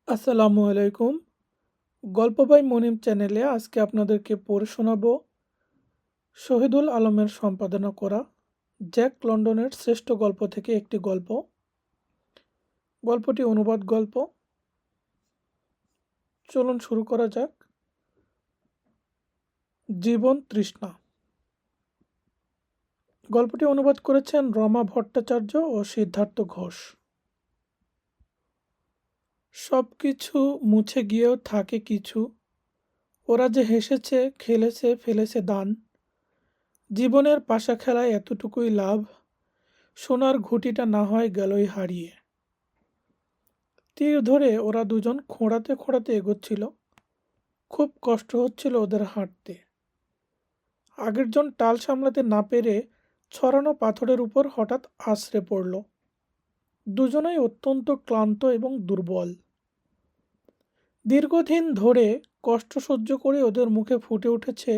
আসসালামু আলাইকুম। গল্প বাই মনিম চ্যানেলে আজকে আপনাদেরকে পড়ে শোনাবো শহীদুল আলমের সম্পাদনা করা জ্যাক লন্ডনের শ্রেষ্ঠ গল্প থেকে একটি গল্প। গল্পটি অনুবাদ গল্প। চলুন শুরু করা যাক। জীবন তৃষ্ণা। গল্পটি অনুবাদ করেছেন রমা ভট্টাচার্য ও সিদ্ধার্থ ঘোষ। সব কিছু মুছে গিয়েও থাকে কিছু, ওরা যে হেসেছে, খেলেছে, ফেলেছে দান। জীবনের পাশা খেলায় এতটুকুই লাভ, সোনার ঘুঁটিটা না হয় গেলই হারিয়ে। তীর ধরে ওরা দুজন খোঁড়াতে খোঁড়াতে এগোচ্ছিল। খুব কষ্ট হচ্ছিল ওদের হাঁটতে। আগের জন টাল সামলাতে না পেরে ছড়ানো পাথরের উপর হঠাৎ আছড়ে পড়ল। দুজনেই অত্যন্ত ক্লান্ত এবং দুর্বল। দীর্ঘদিন ধরে কষ্ট সহ্য করে ওদের মুখে ফুটে উঠেছে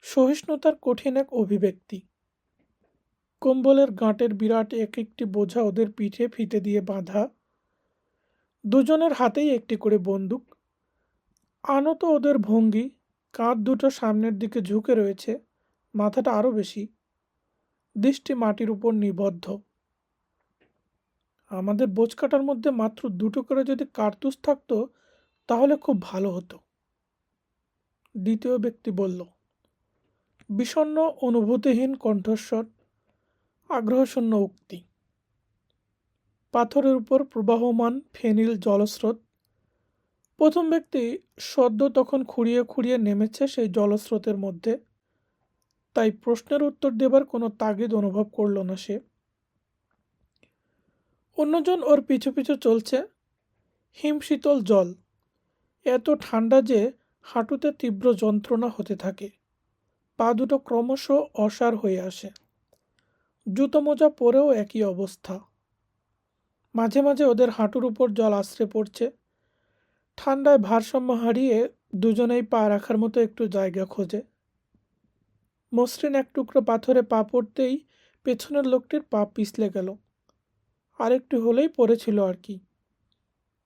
সহিষ্ণুতার কঠিন এক অভিব্যক্তি। কম্বলের গাঁটের বিরাট এক একটি বোঝা ওদের পিঠে ফিতে দিয়ে বাঁধা। দুজনের হাতেই একটি করে বন্দুক। আনত ওদের ভঙ্গি, কাঁধ দুটো সামনের দিকে ঝুঁকে রয়েছে, মাথাটা আরও বেশি, দৃষ্টি মাটির উপর নিবদ্ধ। আমাদের বোচকাটার মধ্যে মাত্র দুটো করে যদি কার্তুজ থাকতো তাহলে খুব ভালো হতো, দ্বিতীয় ব্যক্তি বলল। বিষণ্ণ অনুভূতিহীন কণ্ঠস্বর, আগ্রহশূন্য উক্তি। পাথরের উপর প্রবাহমান ফেনিল জলস্রোত। প্রথম ব্যক্তি সদ্য তখন খুঁড়িয়ে খুঁড়িয়ে নেমেছে সেই জলস্রোতের মধ্যে, তাই প্রশ্নের উত্তর দেবার কোনো তাগিদ অনুভব করল না সে। অন্যজন ওর পিছু পিছু চলছে। হিমশীতল জল, এত ঠান্ডা যে হাঁটুতে তীব্র যন্ত্রণা হতে থাকে। পা দুটো ক্রমশ অসাড় হয়ে আসে। জুতো মোজা পরেও একই অবস্থা। মাঝে মাঝে ওদের হাঁটুর উপর জল আছড়ে পড়ছে। ঠান্ডায় ভারসাম্য হারিয়ে দুজনেই পা রাখার মতো একটু জায়গা খোঁজে। মসৃণ এক টুকরো পাথরে পা পড়তেই পেছনের লোকটির পা পিছলে গেল। আরেকটু হলেই পড়েছিল আর কি।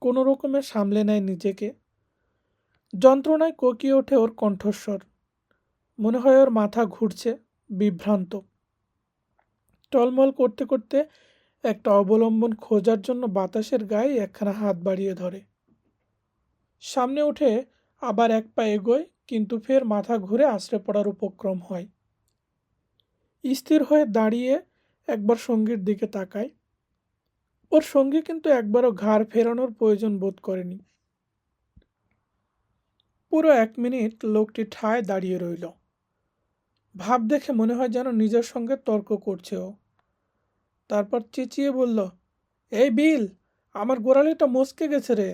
কোনো রকমে সামলে নেয় নিজেকে। যন্ত্রণায় কোকিয়ে ওঠে ওর কণ্ঠস্বর। মনে হয় ওর মাথা ঘুরছে, বিভ্রান্ত। টলমল করতে করতে একটা অবলম্বন খোঁজার জন্য বাতাসের গায়ে একখানা হাত বাড়িয়ে ধরে। সামনে উঠে আবার এক পা এগোয়, কিন্তু ফের মাথা ঘুরে আছড়ে পড়ার উপক্রম হয়। স্থির হয়ে দাঁড়িয়ে একবার সঙ্গীর দিকে তাকায়। ওর সঙ্গী কিন্তু একবারও ঘাড় ফেরানোর প্রয়োজন বোধ করেনি। পুরো 1 মিনিট লোকটি ঠায় দাঁড়িয়ে রইল। ভাব দেখে মনে হয় যেন নিজের সঙ্গে তর্ক করছে ও। তারপর চেঁচিয়ে বলল, এই বিল, আমার গোড়ালিটা মচকে গেছে রে।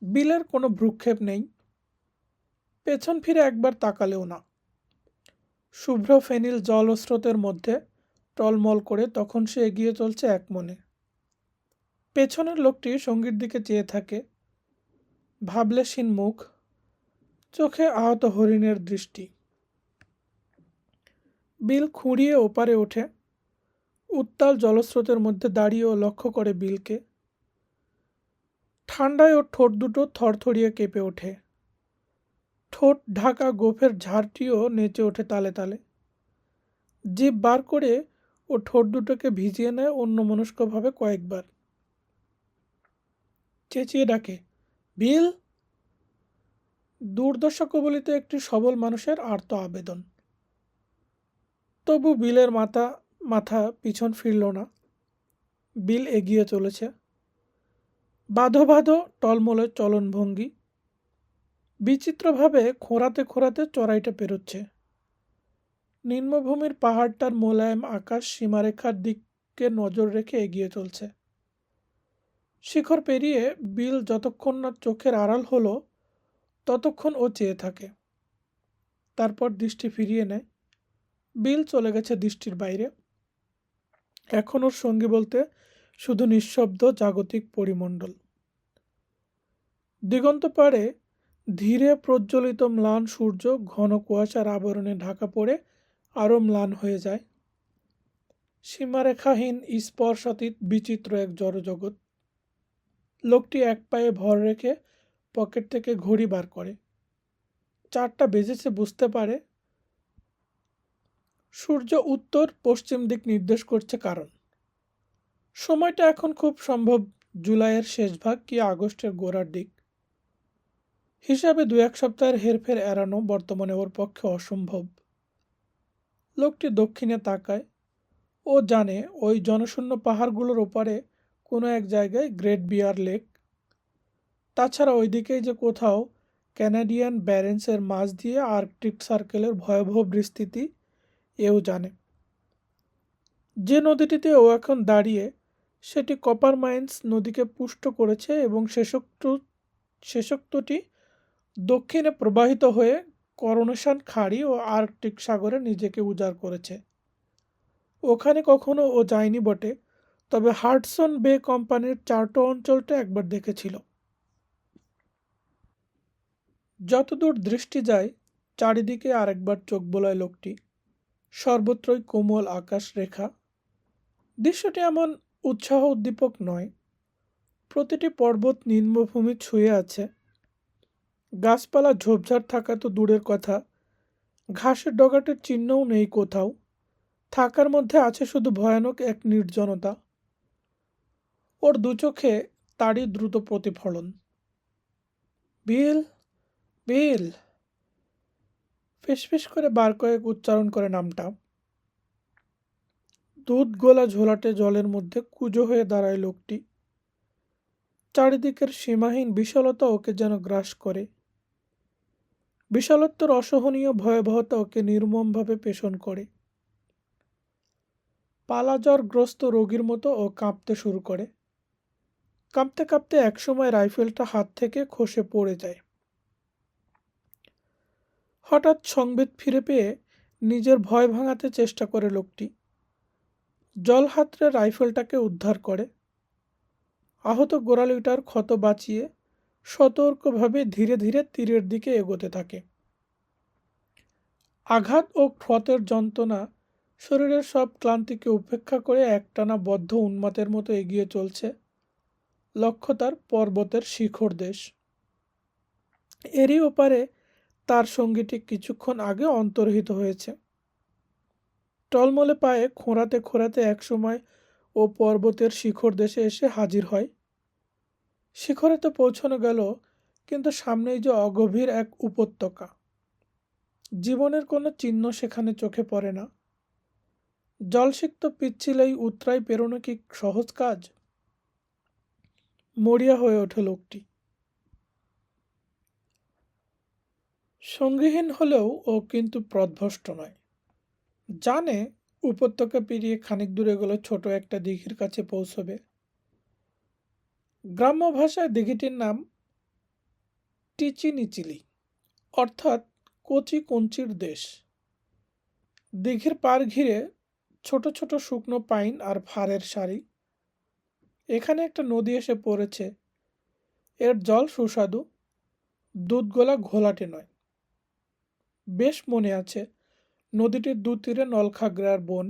বিলের কোনো ভ্রুক্ষেপ নেই, পেছন ফিরে একবার তাকালেও না। শুভ্র ফেনিল জলস্রোতের মধ্যে টলমল করে তখন সে এগিয়ে চলছে এক মনে। পেছনের লোকটি সঙ্গীর দিকে চেয়ে থাকে, ভাবলেশীন মুখ, চোখে আহত হরিণের দৃষ্টি। বিল খুঁড়িয়ে ওপারে ওঠে। উত্তাল জলস্রোতের মধ্যে দাঁড়িয়েও লক্ষ্য করে বিলকে। ঠান্ডায় ওর ঠোঁট দুটো থরথরিয়ে কেঁপে ওঠে। ঠোঁট ঢাকা গোফের ঝাড়টিও নেচে ওঠে তালে তালে। জিভ বার করে ও ঠোঁট দুটোকে ভিজিয়ে নেয় অন্যমনস্কভাবে কয়েকবার। চেঁচিয়ে ডাকে, বিল। দুর্দশা কবলিত একটি সবল মানুষের আর্ত আবেদন। তবু বিলের মাথা পিছন ফিরল না। বিল এগিয়ে চলেছে। বাঁধো বাঁধো টলমলে চলনভঙ্গি। বিচিত্রভাবে খোঁড়াতে খোঁড়াতে চড়াইটা পেরোচ্ছে। নিম্নভূমির পাহাড়টার মোলায়েম আকাশ সীমারেখার দিকে নজর রেখে এগিয়ে চলছে। শিখর পেরিয়ে বিল যতক্ষণ না চোখের আড়াল হলো ততক্ষণ ও চেয়ে থাকে। তারপর দৃষ্টি ফিরিয়ে নেয়। বিল চলে গেছে দৃষ্টির বাইরে। এখন ওর সঙ্গী বলতে শুধু নিঃশব্দ জাগতিক পরিমণ্ডল। দিগন্ত পাড়ে ধীরে প্রজ্বলিত ম্লান সূর্য ঘন কুয়াশার আবরণে ঢাকা পড়ে আরও ম্লান হয়ে যায়। সীমারেখাহীন স্পর্শাতীত বিচিত্র এক জড়জগৎ। লোকটি এক পায়ে ভর রেখে পকেট থেকে ঘড়ি বার করে। 4টা বেজেছে বুঝতে পারে। সূর্য উত্তর পশ্চিম দিক নির্দেশ করছে, কারণ সময়টা এখন খুব সম্ভব জুলাইয়ের শেষ ভাগ কি আগস্টের গোড়ার দিক। হিসাবে 2-1 সপ্তাহের হেরফের এড়ানো বর্তমানে ওর পক্ষে অসম্ভব। লোকটি দক্ষিণে তাকায়। ও জানে ওই জনশূন্য পাহাড়গুলোর ওপারে কোনো এক জায়গায় গ্রেট বিয়ার লেক। তাছাড়া ওইদিকেই যে কোথাও ক্যানাডিয়ান ব্যারেন্সের মাঝ দিয়ে আর্কটিক সার্কেলের ভয়াবহ বিস্তৃতি এও জানে। যে নদীটিতে ও এখন দাঁড়িয়ে সেটি কপার মাইন্স নদীকে পুষ্ট করেছে এবং শেষোক্তটি দক্ষিণে প্রবাহিত হয়ে করোনেশন খাঁড়ি ও আর্কটিক সাগরে নিজেকে উজাড় করেছে। ওখানে কখনো ও যায়নি বটে, তবে হাডসন বে কোম্পানির চার্টো অঞ্চলটা একবার দেখেছিল। যতদূর দৃষ্টি যায় চারিদিকে আরেকবার চোখ বোলায় লোকটি। সর্বত্রই কোমল আকাশ রেখা। দৃশ্যটি এমন উৎসাহ উদ্দীপক নয়। প্রতিটি পর্বত নিম্নভূমি ছুঁয়ে আছে। গাছপালা ঝোপঝাড় থাকা তো দূরের কথা, ঘাসের ডগাটের চিহ্নও নেই কোথাও। থাকার মধ্যে আছে শুধু ভয়ানক এক নির্জনতা। ওর দুচোখে তারই দ্রুত প্রতিফলন। বিল, বিল, ফিসফিস করে বার কয়েক উচ্চারণ করে নামটা। দুধ গোলা ঝোলাটে জলের মধ্যে কুঁজো হয়ে দাঁড়ায় লোকটি। চারিদিকের সীমাহীন বিশালতা ওকে যেন গ্রাস করে। বিশালত্বের অসহনীয় ভয়াবহতা ওকে নির্মমভাবে পেষণ করে। পালাজ্বরগ্রস্ত রোগীর মতো ও কাঁপতে শুরু করে। কাঁপতে কাঁপতে একসময় রাইফেলটা হাত থেকে খসে পড়ে যায়। হঠাৎ সংবেদ ফিরে পেয়ে নিজের ভয় ভাঙাতে চেষ্টা করে লোকটি। জল হাতড়ে রাইফেলটাকে উদ্ধার করে। আহত গোড়ালিটার ক্ষত বাঁচিয়ে সতর্কভাবে ধীরে ধীরে তীরের দিকে এগোতে থাকে। আঘাত ও ক্ষতের যন্ত্রণা শরীরের সব ক্লান্তিকে উপেক্ষা করে একটানা বদ্ধ উন্মাদের মতো এগিয়ে চলছে। লক্ষ্য তার পর্বতের শিখর দেশ। এরই ওপারে তার সঙ্গীটি কিছুক্ষণ আগে অন্তর্হিত হয়েছে। টলমলে পায়ে খোঁড়াতে খোঁড়াতে একসময় ও পর্বতের শিখর দেশে এসে হাজির হয়। শিখরে তো পৌঁছানো গেল, কিন্তু সামনেই যে অগভীর এক উপত্যকা। জীবনের কোনো চিহ্ন সেখানে চোখে পড়ে না। জলসিক্ত পিচ্ছিল উতরাই পেরোনো কি সহজ কাজ? মরিয়া হয়ে ওঠে লোকটি। সঙ্গীহীন হলেও ও কিন্তু পথভ্রষ্ট নয়। জানে উপত্যকা পেরিয়ে খানিক দূরে গেলে ছোট একটা দিঘির কাছে পৌঁছবে। গ্রাম্য ভাষায় দিঘিটির নাম টিচিনিচিলি, অর্থাৎ কচি কঞ্চির দেশ। দিঘির পাড় ঘিরে ছোট ছোট শুকনো পাইন আর ফারের সারি। এখানে একটা নদী এসে পড়েছে। এর জল সুস্বাদু, দুধগোলা ঘোলাটে নয়। বেশ মনে আছে নদীটির দুতীরে নলখাগড়ার বন।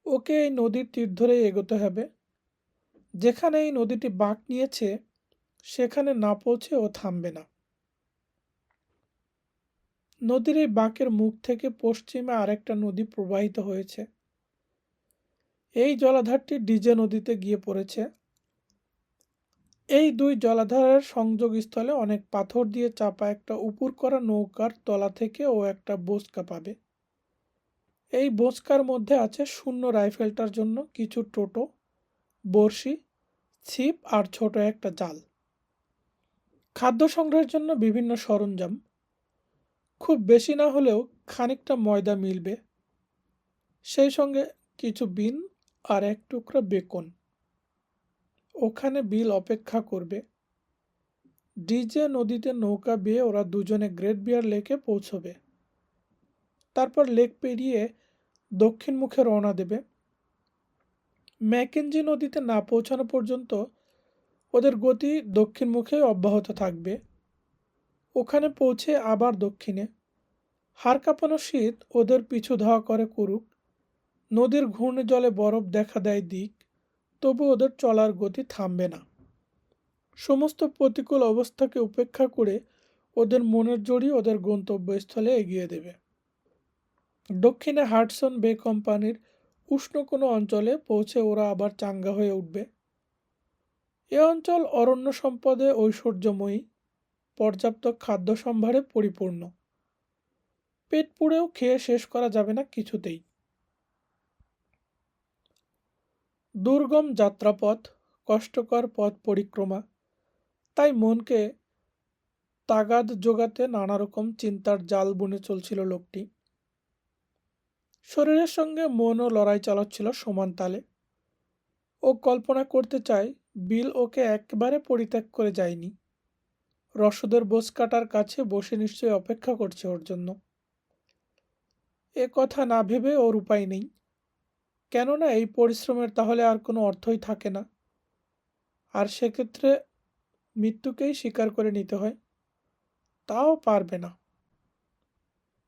ওকে এই নদীর তীর ধরে এগোতে হবে। যেখানে এই নদীটি বাঁক নিয়েছে সেখানে না পৌঁছে ও থামবে না। নদীর এই বাঁকের মুখ থেকে পশ্চিমে আরেকটা নদী প্রবাহিত হয়েছে। এই জলাধারটি ডিজে নদীতে গিয়ে পড়েছে। এই দুই জলাধারের সংযোগস্থলে অনেক পাথর দিয়ে চাপা একটা উপুর করা নৌকার তলা থেকে ও একটা বোচকা পাবে। এই বোচকার মধ্যে আছে শূন্য রাইফেলটার জন্য কিছু টোটো, বড়শি, ছিপ আর ছোট একটা জাল। খাদ্য সংগ্রহের জন্য বিভিন্ন সরঞ্জাম। খুব বেশি না হলেও খানিকটা ময়দা মিলবে, সেই সঙ্গে কিছু বিন আর এক টুকরা বেকন। ওখানে বিল অপেক্ষা করবে। ডিজে নদীতে নৌকা বেয়ে ওরা দুজনে গ্রেট বিয়ার লেকে পৌঁছবে। তারপর লেক পেরিয়ে দক্ষিণ মুখে রওনা দেবে। ম্যাকেঞ্জি নদীতে না পৌঁছানো পর্যন্ত ওদের গতি দক্ষিণ মুখে অব্যাহত থাকবে। ওখানে পৌঁছে আবার দক্ষিণে। হাড় কাঁপানো শীত ওদের পিছু ধাওয়া করে করুক। নদীর ঘূর্ণি জলে বরফ দেখা দেয় দিক, তবু ওদের চলার গতি থামবে না। সমস্ত প্রতিকূল অবস্থাকে উপেক্ষা করে ওদের মনের জোরই ওদের গন্তব্যস্থলে এগিয়ে দেবে। দক্ষিণে হাডসন বে কোম্পানির উষ্ণ কোনো অঞ্চলে পৌঁছে ওরা আবার চাঙ্গা হয়ে উঠবে। এ অঞ্চল অরণ্য সম্পদে ঐশ্বর্যময়ী, পর্যাপ্ত খাদ্য সম্ভারে পরিপূর্ণ। পেট পুড়েও খেয়ে শেষ করা যাবে না কিছুতেই। দুর্গম যাত্রাপথ, কষ্টকর পথ পরিক্রমা, তাই মনকে তাগাদ জোগাতে নানা রকম চিন্তার জাল বুনে চলছিল লোকটি। শরীরের সঙ্গে মনও লড়াই চালাচ্ছিল সমান তালে। ও কল্পনা করতে চায় বিল ওকে একেবারে পরিত্যাগ করে যায়নি, রসদের বোঝ কাটার কাছে বসে নিশ্চয়ই অপেক্ষা করছে ওর জন্য। এ কথা না ভেবে ওর উপায় নেই, কেননা এই পরিশ্রমের তাহলে আর কোনো অর্থই থাকে না, আর সেক্ষেত্রে মৃত্যুকেই স্বীকার করে নিতে হয়, তাও পারবে না।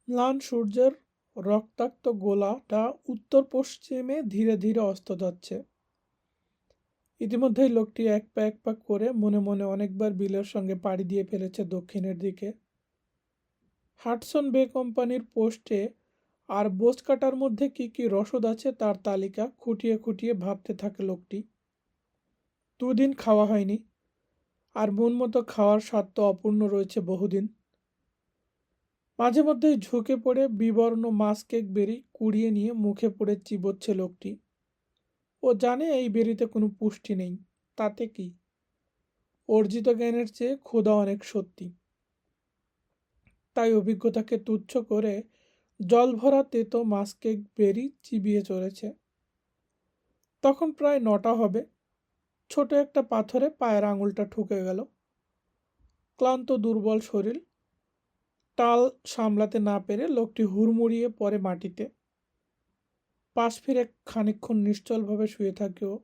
ম্লান সূর্যের রক্তাক্ত গোলাটা উত্তর পশ্চিমে ধীরে ধীরে অস্ত যাচ্ছে। ইতিমধ্যেই লোকটি এক পা করে মনে মনে অনেকবার বিলের সঙ্গে পাড়ি দিয়ে ফেলেছে দক্ষিণের দিকে। হাডসন বে কোম্পানির পোস্টে আর বোঝ কাটার মধ্যে কি কি রসদ আছে তার তালিকা খুঁটিয়ে খুঁটিয়ে ভাবতে থাকে লোকটি। দুদিন খাওয়া হয়নি, আর মন মতো খাওয়ার স্বাদ তো অপূর্ণ রয়েছে বহুদিন। মাঝে মধ্যেই ঝুঁকে পড়ে বিবর্ণ মাছ কেক বেরি কুড়িয়ে নিয়ে মুখে পুড়ে চিবোচ্ছে লোকটি। ও জানে এই বেরিতে কোনো পুষ্টি নেই, তাতে কি, অর্জিত জ্ঞানের চেয়ে ক্ষুধা অনেক সত্যি। তাই অভিজ্ঞতাকে তুচ্ছ করে জল ভরা তেতো মাছ কেক বেরি চিবিয়ে চলেছে। তখন প্রায় 9টা হবে। ছোট একটা পাথরে পায়ের আঙুলটা ঠুকে গেল। ক্লান্ত দুর্বল শরীর টাল সামলাতে না পেরে লোকটি হুড়মুড়িয়ে পড়ে মাটিতে। পাশ ফিরে খানিকক্ষণ নিশ্চলভাবে শুয়ে থাকে ও।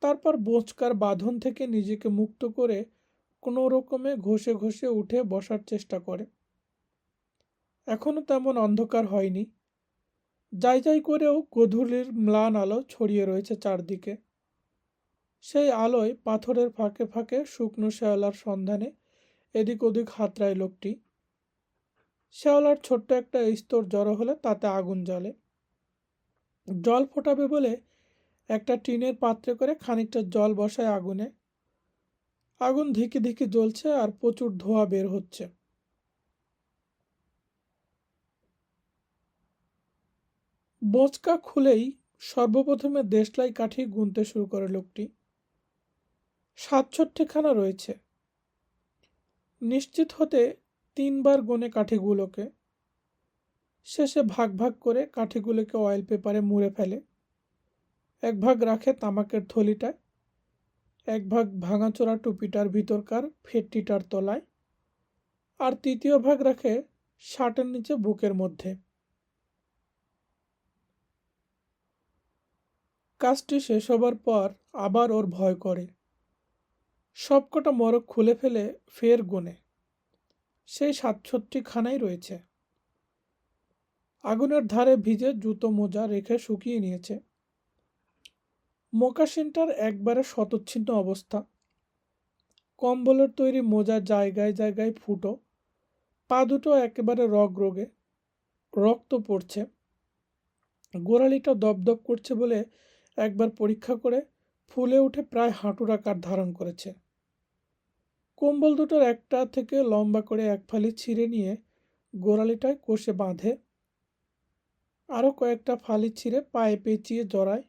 তারপর বোঁচকার বাঁধন থেকে নিজেকে মুক্ত করে কোনো রকমে ঘষে ঘষে উঠে বসার চেষ্টা করে। এখনো তেমন অন্ধকার হয়নি, যাই যাই করেও গোধূলির ম্লান আলো ছড়িয়ে রয়েছে চারদিকে। সেই আলোয় পাথরের ফাঁকে ফাঁকে শুকনো শ্যাওলার সন্ধানে এদিক ওদিক হাতড়ায় লোকটি। শ্যাওলার ছোট্ট একটা স্তর জড়ো হলে তাতে আগুন জ্বলে। জল ফোটাবে বলে একটা টিনের পাত্রে করে খানিকটা জল বসায় আগুনে। আগুন ধিকি ধিকি জ্বলছে আর প্রচুর ধোঁয়া বের হচ্ছে। বোঁচকা খুলেই সর্বপ্রথমে দেশলাই কাঠি গুনতে শুরু করে লোকটি। 67খানা রয়েছে। নিশ্চিত হতে 3বার গোনে কাঠিগুলোকে। শেষে ভাগ ভাগ করে কাঠিগুলোকে অয়েল পেপারে মুড়ে ফেলে। এক ভাগ রাখে তামাকের থলিটায়, এক ভাগ ভাঙাচোরা টুপিটার ভিতরকার ফেটটিটার তলায়, আর তৃতীয় ভাগ রাখে শার্টের নিচে বুকের মধ্যে। কাজটি শেষ হবার পর আবার ওর ভয় করে। সবকটা মরক খুলে ফেলে ফের গোনে। সেই 67খানাই রয়েছে। আগুনের ধারে ভিজে জুতো মোজা রেখে শুকিয়ে নিয়েছে। মোকাসিনটার একবারে শতচ্ছিন্ন অবস্থা। কম্বলের তৈরি মোজা জায়গায় জায়গায় ফুটো। পা দুটো একেবারে রগে, রক্ত পড়ছে। গোড়ালিটা দপদপ করছে বলে একবার পরীক্ষা করে ফুলে উঠে প্রায় হাঁটুর আকার ধারণ করেছে। কম্বল দুটোর একটা থেকে লম্বা করে এক ফালি ছিঁড়ে নিয়ে গোড়ালিটায় কষে বাঁধে। আরও কয়েকটা ফালি ছিঁড়ে পায়ে পেঁচিয়ে জড়ায়।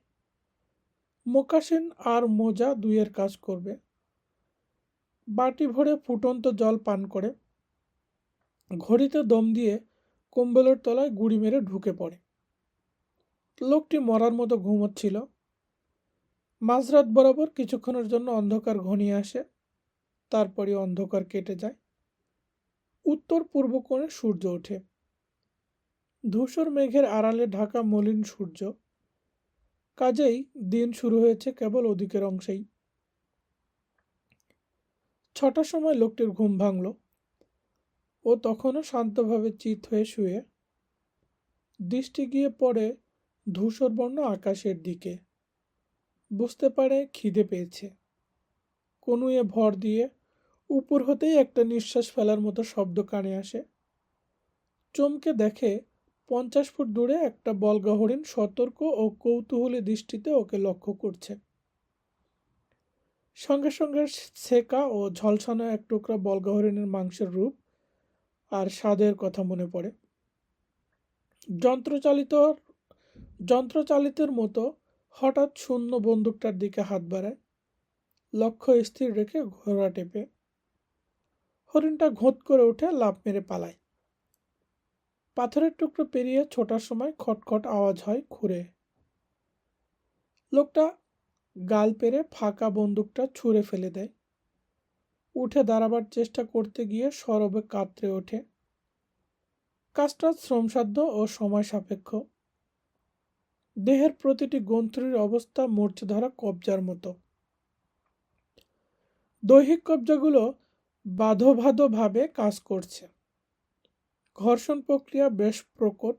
মোকাসিন আর মোজা দুইয়ের কাজ করবে। বাটি ভরে ফুটন্ত জল পান করে ঘড়িতে দম দিয়ে কম্বলের তলায় গুড়ি মেরে ঢুকে পড়ে। লোকটি মরার মতো ঘুমোচ্ছিল। মাঝরাত বরাবর কিছুক্ষণের জন্য অন্ধকার ঘনিয়ে আসে, তারপরে অন্ধকার কেটে যায়। উত্তর পূর্ব কোণে সূর্য ওঠে। ধূসর মেঘের আড়ালে ঢাকা মলিন সূর্য, কাজেই দিন শুরু হয়েছে কেবল ওদিকের অংশেই। 6টার সময় লোকটির ঘুম ভাঙল। ও তখনও শান্তভাবে চিত হয়ে শুয়ে। দৃষ্টি গিয়ে পড়ে ধূসর বর্ণ আকাশের দিকে। বুঝতে পারে খিদে পেয়েছে। কনুয়ে ভর দিয়ে উপর হতেই একটা নিঃশ্বাস ফেলার মতো শব্দ কানে আসে। চমকে দেখে 50 ফুট দূরে একটা বল্গা হরিণ সতর্ক ও কৌতূহলী দৃষ্টিতে ওকে লক্ষ্য করছে। সঙ্গে সঙ্গে ছেকা ও ঝলসানো এক টুকরা বল্গা হরিণের মাংসের রূপ আর স্বাদের কথা মনে পড়ে। যন্ত্রচালিত যন্ত্রচালিতের মতো হঠাৎ শূন্য বন্দুকটার দিকে হাত বাড়ায়, লক্ষ্য স্থির রেখে ঘোড়া টেপে। হরিণটা ঘোঁত করে উঠে লাফ মেরে পালায়। পাথরের টুকরো পেরিয়ে ছোটার সময় খটখট আওয়াজ হয় খুঁড়ে। লোকটা গাল পেরে ফাঁকা বন্দুকটা ছুঁড়ে ফেলে দেয়। উঠে দাঁড়াবার চেষ্টা করতে গিয়ে সরবে কাতরে ওঠে। কাজটা শ্রমসাধ্য ও সময় সাপেক্ষ। দেহের প্রতিটি গ্রন্থির অবস্থা মূর্ছে ধরা কবজার মতো। দৈহিক কবজাগুলো বাঁধো কাজ করছে। ঘর্ষণ প্রক্রিয়া বেশ প্রকট।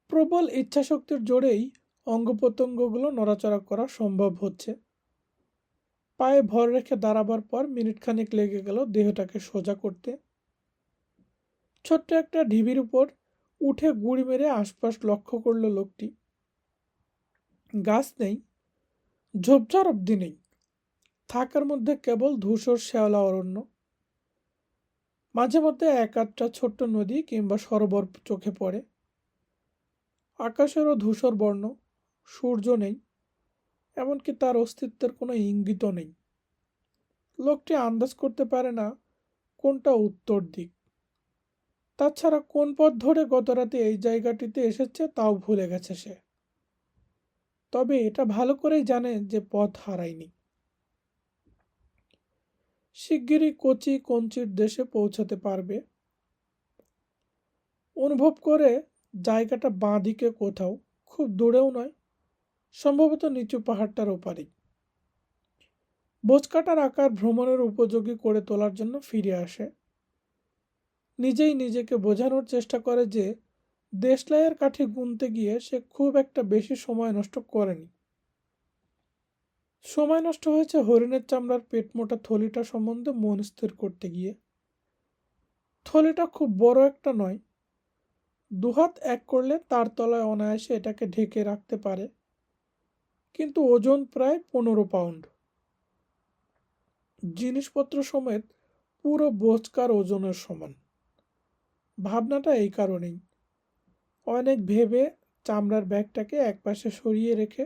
প্রবল ইচ্ছাশক্তির জোরেই অঙ্গপ্রত্যঙ্গগুলো নড়াচড়া করা সম্ভব হচ্ছে। পায়ে ভর রেখে দাঁড়াবার পর মিনিটখানেক লেগে গেল দেহটাকে সোজা করতে। ছোট্ট একটা ঢিবির উপর উঠে গুড়ি মেরে আশপাশ লক্ষ্য করল লোকটি। গাছ নেই, ঝোপঝাড় অব্দি নেই, থাকার মধ্যে কেবল ধূসর শ্যাওলা অরণ্য। মাঝে মধ্যে এক আধটা ছোট্ট নদী কিংবা সরোবর চোখে পড়ে। আকাশেরও ধূসর বর্ণ, সূর্য নেই, এমনকি তার অস্তিত্বের কোনো ইঙ্গিতও নেই। লোকটি আন্দাজ করতে পারে না কোনটা উত্তর দিক। তাছাড়া কোন পথ ধরে গত রাতে এই জায়গাটিতে এসেছে তাও ভুলে গেছে সে। তবে এটা ভালো করেই জানে যে পথ হারায়নি। শিগগিরই কচি কঞ্চির দেশে পৌঁছাতে পারবে। অনুভব করে জায়গাটা বাঁ দিকে কোথাও, খুব দূরেও নয়, সম্ভবত নিচু পাহাড়টার ওপারেই। বোঝকাটার আকার ভ্রমণের উপযোগী করে তোলার জন্য ফিরে আসে। নিজেই নিজেকে বোঝানোর চেষ্টা করে যে দেশলাইয়ের কাঠি গুনতে গিয়ে সে খুব একটা বেশি সময় নষ্ট করেনি। সময় নষ্ট হয়েছে হরিণের চামড়ার পেটমোটা থলিটা সম্বন্ধে মন স্থির করতে গিয়ে। থলিটা খুব বড় একটা নয়, দুহাত এক করলে তার তলায় অনায়াসে এটাকে ঢেকে রাখতে পারে, কিন্তু ওজন প্রায় 15 পাউন্ড। জিনিসপত্র সমেত পুরো বোঝকার ওজনের সমান। ভাবনাটা এই কারণেই। অনেক ভেবে চামড়ার ব্যাগটাকে একপাশে সরিয়ে রেখে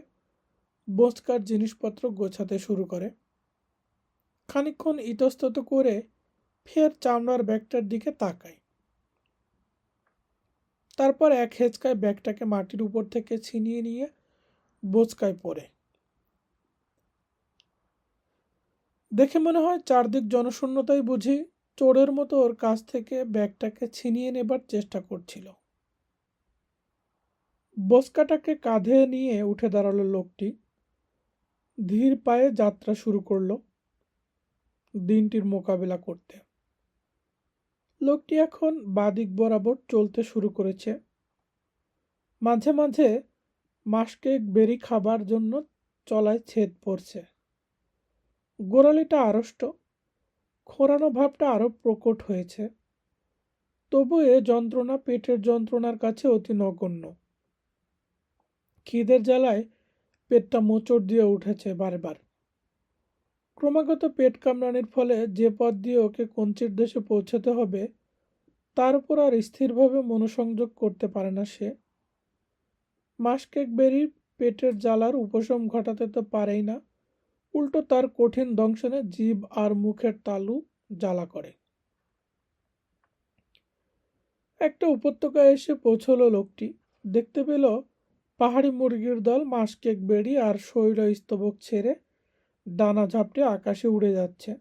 বোঝকার জিনিসপত্র গোছাতে শুরু করে। খানিকক্ষণ ইতস্তত করে ফের চামড়ার ব্যাগটার দিকে তাকায়। তারপর এক হেঁচকায় ব্যাগটাকে মাটির উপর থেকে ছিনিয়ে নিয়ে বোঝকায় পড়ে। দেখে মনে হয় চারদিক জনশূন্যতাই বুঝি চোরের মতো ওর কাছ থেকে ব্যাগটাকে ছিনিয়ে নেবার চেষ্টা করছিল। বোঝকাটাকে কাঁধে নিয়ে উঠে দাঁড়ালো লোকটি। ধীর পায়ে যাত্রা শুরু করলো দিনটির মোকাবেলা করতে। লোকটি এখন বাদিক বরাবর চলতে শুরু করেছে। মাঝে মাঝে মাসকেক বেরি খাবার জন্য চলায় ছেদ পড়ছে। গোড়ালিটা আড়ষ্ট, খোঁড়ানো ভাবটা আরো প্রকট হয়েছে। তবু এ যন্ত্রণা পেটের যন্ত্রণার কাছে অতি নগণ্য। খিদের জ্বালায় পেটটা মোচড় দিয়ে উঠেছে বারবার। ক্রমাগত পেট কামড়ানির ফলে যে পথ দিয়ে ওকে কঞ্চির দেশে পৌঁছাতে হবে তার উপর আর স্থিরভাবে মনোসংযোগ করতে পারে না সে। মাসকেক বেরির পেটের জ্বালার উপশম ঘটাতে তো পারেই না, উল্টো তার কঠিন দংশনে জিভ আর মুখের তালু জ্বালা করে। একটা উপত্যকায় এসে পৌঁছলো লোকটি। দেখতে পেল পাহাড়ি মুরগির দল মাসকেক বেরি আর শৈল স্তবক ছেড়ে ডানা ঝাপটে আকাশে উড়ে যাচ্ছে।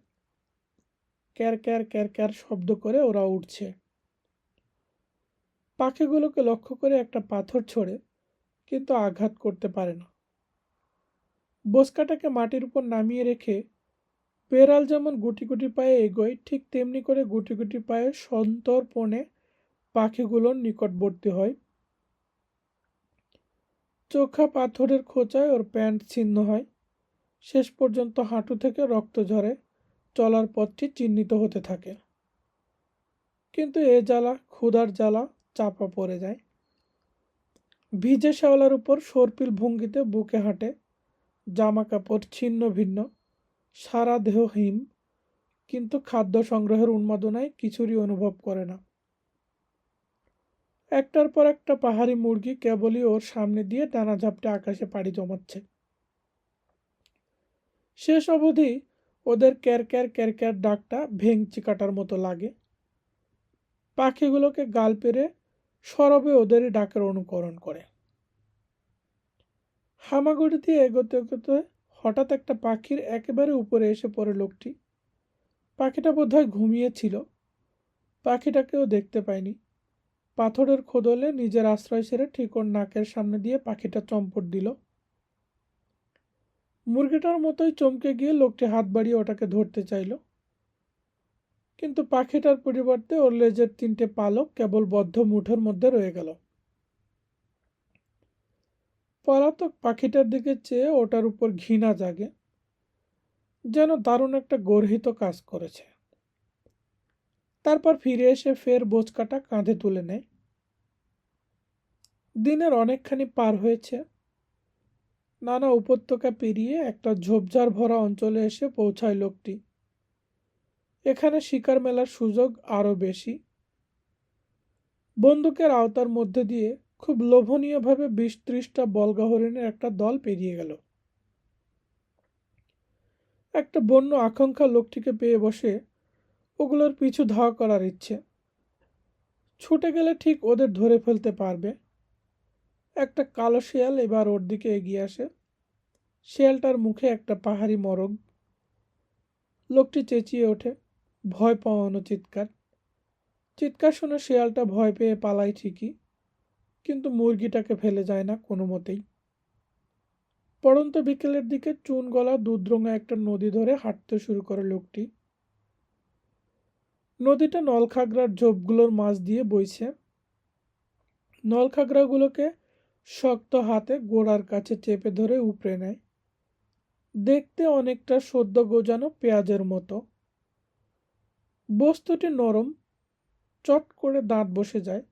ক্যার ক্যার ক্যার ক্যার শব্দ করে ওরা উঠছে। পাখিগুলোকে লক্ষ্য করে একটা পাথর ছোড়ে, কিন্তু আঘাত করতে পারে না। বোঝকাটাকে মাটির উপর নামিয়ে রেখে বেড়াল যেমন গুটি গুটি পায়ে এগোয়, ঠিক তেমনি করে গুটি গুটি পায়ে সন্তর্পণে পাখিগুলোর নিকটবর্তী হয়। চোখা পাথরের খোঁচায় ওর প্যান্ট ছিন্ন হয়। শেষ পর্যন্ত হাঁটু থেকে রক্ত ঝরে চলার পথটি চিহ্নিত হতে থাকে। কিন্তু এ জ্বালা ক্ষুধার জ্বালা চাপা পড়ে যায়। ভিজে শ্যাওলার উপর সর্পিল ভঙ্গিতে বুকে হাঁটে, জামা কাপড় ছিন্ন ভিন্ন, সারা দেহ হিম, কিন্তু খাদ্য সংগ্রহের উন্মাদনায় কিছুরই অনুভব করে না। একটার পর একটা পাহাড়ি মুরগি কেবলই ওর সামনে দিয়ে ডানা ঝাপটে আকাশে পাড়ি জমাচ্ছে। শেষ অবধি ওদের ক্যার ক্যার ক্যার ডাকটা ভেংচি কাটার মতো লাগে। পাখিগুলোকে গাল পেরে সরবে ওদেরই ডাকের অনুকরণ করে। হামাগুড়ি দিয়ে এগোতে এগোতে হঠাৎ একটা পাখির একেবারে উপরে এসে পড়ে লোকটি। পাখিটা বোধহয় ঘুমিয়েছিল। পাখিটাকেও দেখতে পায়নি। পাথরের খোদলে নিজের আশ্রয় সেরে ঠিক ওর নাকের সামনে দিয়ে পাখিটা চম্পট দিল। মুরগিটার মতোই চমকে গিয়ে লোকটি হাত বাড়িয়ে ওটাকে ধরতে চাইল, কিন্তু পাখিটার পরিবর্তে ওর লেজের 3টে পালক কেবল বদ্ধ মুঠোর মধ্যে রয়ে গেল। পলাতক পাখিটার দিকে চেয়ে ওটার উপর ঘৃণা জাগে, যেন দারুণ একটা গর্হিত কাজ করেছে। তারপর ফিরে এসে ফের বোচকাটা কাঁধে তুলে নেয়। দিনের অনেকখানি পার হয়েছে। নানা উপত্যকা পেরিয়ে একটা ঝোপঝাড় ভরা অঞ্চলে এসে পৌঁছায় লোকটি। এখানে শিকার মেলার সুযোগ আরও বেশি। বন্দুকের আওতার মধ্যে দিয়ে খুব লোভনীয়ভাবে 20-30টা বলগা হরিণের একটা দল পেরিয়ে গেল। একটা বন্য আকাঙ্ক্ষা লোকটিকে পেয়ে বসে ওগুলোর পিছু ধাওয়া করার ইচ্ছে। ছুটে গেলে ঠিক ওদের ধরে ফেলতে পারবে। একটা কালো শেয়াল এবার ওর দিকে এগিয়ে আসে। শেয়ালটার মুখে একটা পাহাড়ি মরগ। লোকটি চেঁচিয়ে ওঠে, ভয় পাওয়ানো চিৎকার। চিৎকার শুনে শেয়ালটা ভয় পেয়ে পালায় ঠিকই, কিন্তু মুরগিটাকে ফেলে যায় না কোনো মতেই। পড়ন্ত বিকেলের দিকে চুন গলা দুধরঙা একটা নদী ধরে হাঁটতে শুরু করে লোকটি। নদীটা নলখাগড়ার ঝোপগুলোর মাঝ দিয়ে বইছে। নলখাগড়াগুলোকে শক্ত হাতে গোড়ার কাছে চেপে ধরে উপড়ে নেয়। দেখতে অনেকটা সদ্য গোজানো পেঁয়াজের মতো। বস্তুটি নরম, চট করে দাঁত বসে যায়,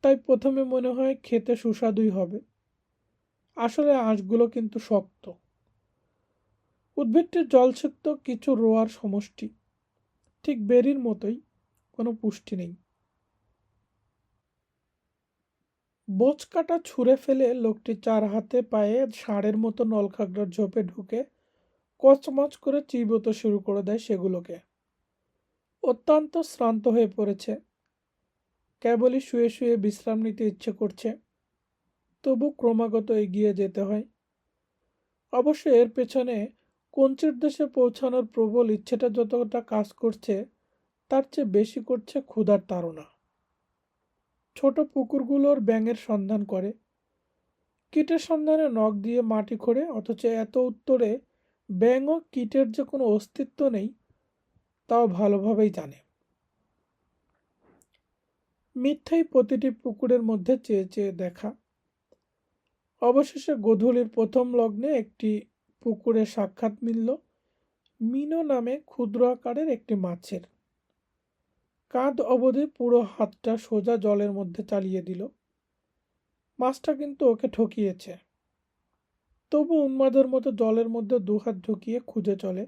তাই প্রথমে মনে হয় খেতে সুস্বাদুই হবে। আসলে আঁশগুলো কিন্তু শক্ত। উদ্ভিদটির জলসিক্ত কিছু রোয়ার সমষ্টি, ঠিক বেরির মতোই, কোনো পুষ্টি নেই। বোচকাটা ছুঁড়ে ফেলে লোকটি 4 হাতে পায়ে ষাঁড়ের মতো নলখাগড়ার ঝোপে ঢুকে কচমচ করে চিবোতে শুরু করে দেয় সেগুলোকে। অত্যন্ত শ্রান্ত হয়ে পড়েছে, কেবলই শুয়ে শুয়ে বিশ্রাম নিতে ইচ্ছে করছে, তবু ক্রমাগত এগিয়ে যেতে হয়। অবশ্য এর পেছনে কঞ্চির দেশে পৌঁছানোর প্রবল ইচ্ছেটা যতটা কাজ করছে, তার চেয়ে বেশি করছে ক্ষুধার তাড়না। ছোট পুকুরগুলোর ব্যাঙের সন্ধান করে, কীটের সন্ধানে নখ দিয়ে মাটি খোঁড়ে, অথচ এত উত্তরে ব্যাঙ ও কীটের যে কোনো অস্তিত্ব নেই তাও ভালোভাবেই জানে। মিথ্যেই প্রতিটি পুকুরের মধ্যে চেয়ে চেয়ে দেখা। অবশেষে গোধূলির প্রথম লগ্নে একটি পুকুরে সাক্ষাৎ মিলল মিনো নামে ক্ষুদ্র আকারের একটি মাছের। কাঁধ অবধি পুরো হাতটা সোজা জলের মধ্যে চালিয়ে দিল। মাছটা কিন্তু ওকে ঠকিয়েছে, তবু উন্মাদের মতো জলের মধ্যে দুহাত ঢুকিয়ে খুঁজে চলে।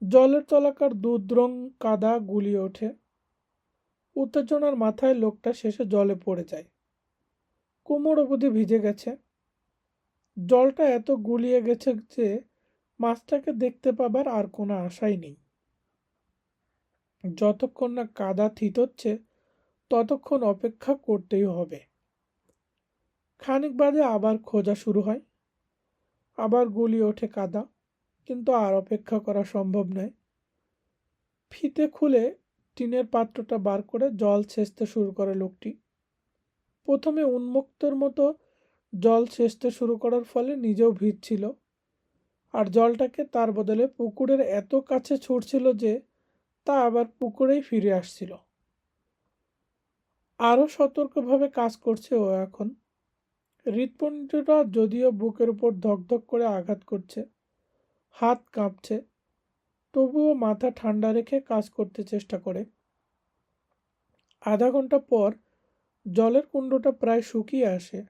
জলের তলাকার দুধরং কাদা গুলিয়ে ওঠে। উত্তেজনার মাথায় লোকটা শেষে জলে পড়ে যায়। কোমর অবধি ভিজে গেছে। জলটা এত গুলিয়ে গেছে যে মাছটাকে দেখতে পাবার আর কোনো আশাই নেই। যতক্ষণ না কাদা থিতচ্ছে ততক্ষণ অপেক্ষা করতেই হবে। খানিক বাদে আবার খোঁজা শুরু হয়। আবার গুলিয়ে ওঠে কাদা, কিন্তু আর অপেক্ষা করা সম্ভব নয়। ফিতে খুলে টিনের পাত্রটা বার করে জল ছেঁচতে শুরু করে লোকটি। প্রথমে উন্মুক্তর মতো জল ছেঁচতে শুরু করার ফলে নিজেও ভিজছিল, আর জলটাকে তার বদলে পুকুরের এত কাছে ছুটছিল যে তা আবার পুকুরেই ফিরে আসছিল। আরও সতর্কভাবে কাজ করছে ও এখন। হৃৎপিণ্ডটা যদিও বুকের উপর ধকধক করে আঘাত করছে, হাত কাঁপছে, তবুও মাথা ঠান্ডা রেখে কাজ করতে চেষ্টা করে। আধা ঘন্টা পর জলের কুণ্ডটা প্রায় শুকিয়ে আসে।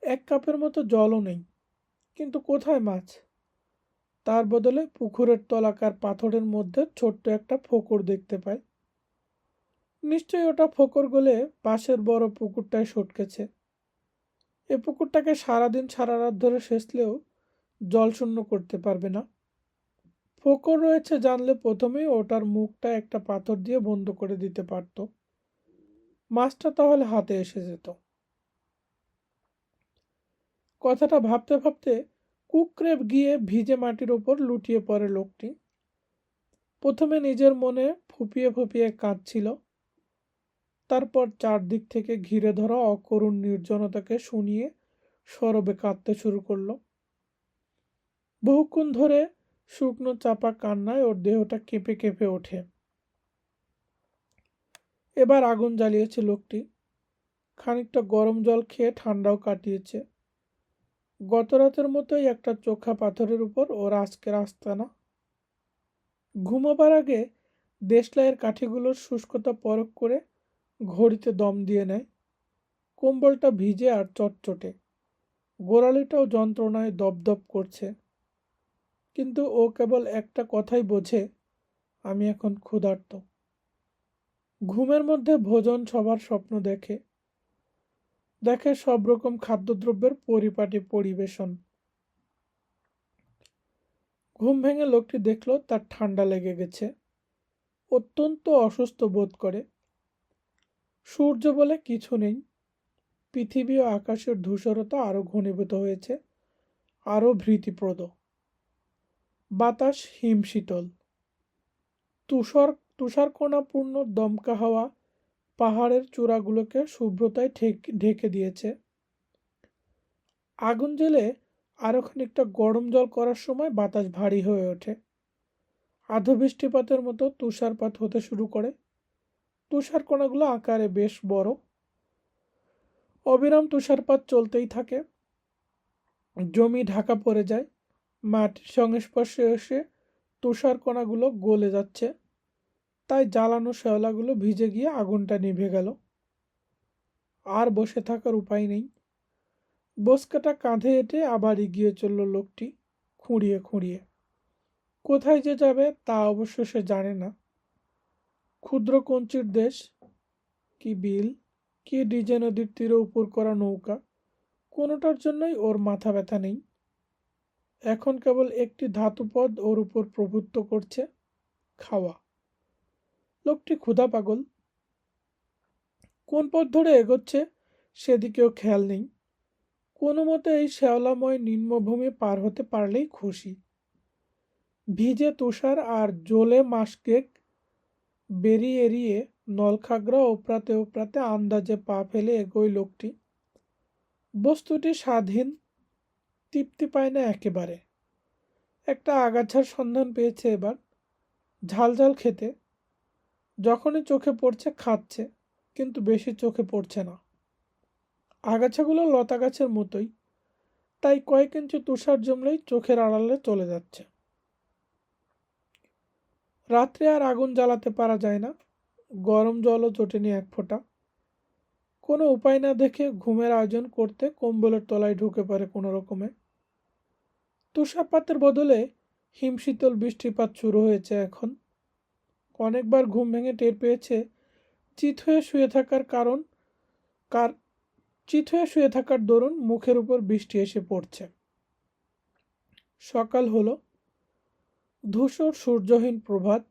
এক কাপের মতো জলও নেই, কিন্তু কোথায় মাছ? তার বদলে পুকুরের তলাকার পাথরের মধ্যে ছোট্ট একটা ফোকর দেখতে পায়। নিশ্চয়ই ওটা ফোকর গলে পাশের বড় পুকুরটায় সটকেছে। এ পুকুরটাকে সারাদিন সারা রাত ধরে সেচলেও জল শূন্য করতে পারবে না। ফোকর রয়েছে জানলে প্রথমেই ওটার মুখটা একটা পাথর দিয়ে বন্ধ করে দিতে পারত। মাছটা তাহলে হাতে এসে যেত। কথাটা ভাবতে ভাবতে কুকড়ে গিয়ে ভিজে মাটির ওপর লুটিয়ে পড়ে লোকটি। প্রথমে নিজের মনে ফুপিয়ে ফুপিয়ে কাঁদছিল, তারপর চারদিক থেকে ঘিরে ধরা অকরুণ নির্জনতাকে শুনিয়ে সরবে কাঁদতে শুরু করলো। বহুক্ষণ ধরে শুকনো চাপা কান্নায় ওর দেহটা কেঁপে কেঁপে ওঠে। এবার আগুন জ্বালিয়েছে লোকটি। খানিকটা গরম জল খেয়ে ঠান্ডাও কাটিয়েছে। গত রাতের মতোই একটা চোখা পাথরের উপর ওর আজকের আস্তানা। ঘুমোবার আগে দেশলাইয়ের কাঠিগুলোর শুষ্কতা পরখ করে ঘড়িতে দম দিয়ে নেয়। কম্বলটা ভিজে আর চটচটে, গোড়ালিটাও যন্ত্রণায় দপদপ করছে। কিন্তু ও কেবল একটা কথাই বোঝে, আমি এখন ক্ষুধার্ত। ঘুমের মধ্যে ভোজন সবার স্বপ্ন দেখে, দেখে সব রকম খাদ্যদ্রব্যের পরিপাটি পরিবেশন। ঘুম ভেঙে লোকটি দেখল তার ঠান্ডা লেগে গেছে। অত্যন্ত অসুস্থ বোধ করে। সূর্য বলে কিছু নেই। পৃথিবী ও আকাশের ধূসরতা আরো ঘনীভূত হয়েছে, আরো ভীতিপ্রদ। বাতাস হিমশীতল। তুষার তুষারকণাপূর্ণ দমকা হাওয়া পাহাড়ের চূড়াগুলোকে শুভ্রতায় ঢেকে দিয়েছে। আগুন জ্বেলে আরো খানিকটা গরম জল করার সময় বাতাস ভারী হয়ে ওঠে। আধো বৃষ্টিপাতের মতো তুষারপাত হতে শুরু করে। তুষারকণাগুলো আকারে বেশ বড়। অবিরাম তুষারপাত চলতেই থাকে। জমি ঢাকা পড়ে যায়। মাটির সংস্পর্শে এসে তুষারকণাগুলো গলে যাচ্ছে। তাই জ্বালানো শ্যাওলাগুলো ভিজে গিয়ে আগুনটা নিভে গেল। আর বসে থাকার উপায় নেই। বস্কাটা কাঁধে এঁটে আবার এগিয়ে চলল লোকটি, খুঁড়িয়ে খুঁড়িয়ে। কোথায় যে যাবে তা অবশ্য সে জানে না। ক্ষুদ্র কঞ্চির দেশ, কি বিল, কি ডিজে নদীর তীরে উপর করা নৌকা, কোনোটার জন্যই ওর মাথা ব্যথা নেই। এখন কেবল একটি ধাতুপদ ওর উপর প্রভুত্ব করছে, খাওয়া। লোকটি ক্ষুধা পাগল। কোন পথ ধরে এগোচ্ছে সেদিকেও খেয়াল নেই। কোনো মতে এই শ্যাওলাময় নিম্নভূমি পার হতে পারলেই খুশি। ভিজে তুষার আর জ্বলে মাসকেক বেরিয়ে এড়িয়ে নলখাগড়া ওপরাতে ওপরাতে আন্দাজে পা ফেলে এগোয় লোকটি। বস্তুটি স্বাধীন, তৃপ্তি পায় না একেবারে। একটা আগাছার সন্ধান পেয়েছে এবার, ঝালঝাল খেতে। যখনই চোখে পড়ছে খাচ্ছে, কিন্তু বেশি চোখে পড়ছে না। আগাছাগুলো লতা গাছের মতোই, তাই কয়েক ইঞ্চি তুষার জমলেই চোখের আড়ালে চলে যাচ্ছে। রাত্রে আর আগুন জ্বালাতে পারা যায় না। গরম জলও জোটেনি এক ফোঁটা। কোনো উপায় না দেখে ঘুমের আয়োজন করতে কম্বলের তলায় ঢুকে পড়ে কোনো রকমে। তুষারপাতের বদলে হিমশীতল বৃষ্টিপাত শুরু হয়েছে এখন। অনেকবার ঘুম ভেঙে টের পেয়েছে চিত হয়ে শুয়ে থাকার কারণ কার চিত হয়ে শুয়ে থাকার দরুন মুখের উপর বৃষ্টি এসে পড়ছে। সকাল হলো। ধূসর সূর্যহীন প্রভাত।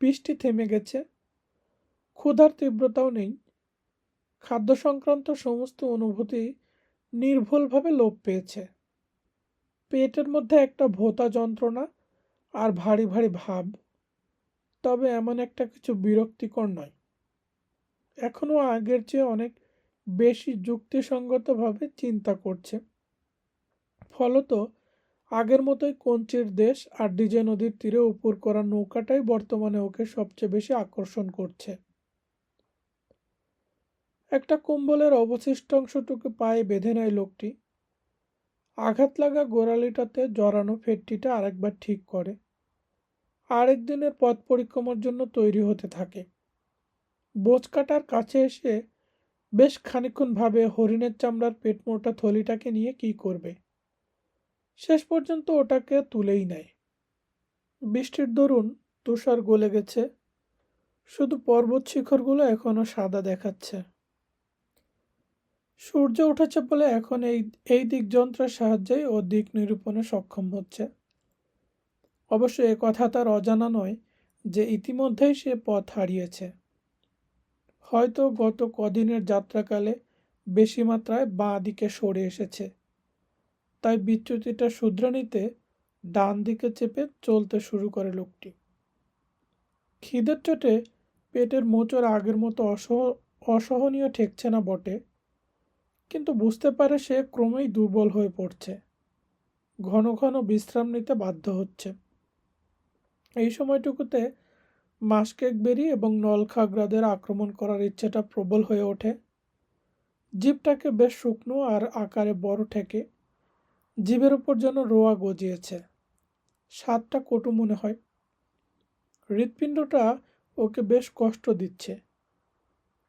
বৃষ্টি থেমে গেছে। ক্ষুধার তীব্রতাও নেই। খাদ্য সংক্রান্ত সমস্ত অনুভূতি নির্ভুলভাবে লোপ পেয়েছে। পেটের মধ্যে একটা ভোঁতা যন্ত্রণা আর ভারী ভারী ভাব। তবে এমন একটা কিছু বিরক্তিকর নয়। এখনও আগের চেয়ে অনেক বেশি যুক্তিসঙ্গতভাবে চিন্তা করছে। ফলত আগের মতোই কঞ্চির দেশ আর ডিজে নদীর তীরে উপর করা নৌকাটাই বর্তমানে ওকে সবচেয়ে বেশি আকর্ষণ করছে। একটা কম্বলের অবশিষ্টাংশটুকু পায়ে বেঁধে নেয় লোকটি। আঘাত লাগা গোড়ালিটাতে জড়ানো ফেটটিটা আরেকবার ঠিক করে। আরেক দিনের পথ পরিক্রমার জন্য তৈরি হতে থাকে। বোঝ কাটার কাছে এসে বেশ খানিকক্ষণ ভাবে হরিণের চামড়ার পেটমোটা থলিটাকে নিয়ে কি করবে। শেষ পর্যন্ত ওটাকে তুলেই নেয়। বৃষ্টির দরুন তুষার গলে গেছে, শুধু পর্বত শিখরগুলো এখনো সাদা দেখাচ্ছে। সূর্য উঠেছে বলে এখন এই এই দিক যন্ত্রের সাহায্যেই ও দিক নিরূপণে সক্ষম হচ্ছে। অবশ্য এ কথা তার অজানা নয় যে ইতিমধ্যেই সে পথ হারিয়েছে। হয়তো গত কদিনের যাত্রাকালে বেশি মাত্রায় বাঁ দিকে সরে এসেছে, তাই বিচ্যুতিটা শুধরে নিতে ডান দিকে চেপে চলতে শুরু করে লোকটি। খিদের চোটে পেটের মোচড় আগের মতো অসহনীয় ঠেকছে না বটে, কিন্তু বুঝতে পারে সে ক্রমেই দুর্বল হয়ে পড়ছে, ঘন ঘন বিশ্রাম নিতে বাধ্য হচ্ছে। এই সময়টুকুতে মাসকেক বেরি এবং নলখাগড়াদের আক্রমণ করার ইচ্ছেটা প্রবল হয়ে ওঠে। জিভটাকে বেশ শুকনো আর আকারে বড় ঠেকে, জিভের উপর যেন রোয়া গজিয়েছে। স্বাদটা কটু মনে হয়। হৃৎপিণ্ডটা ওকে বেশ কষ্ট দিচ্ছে।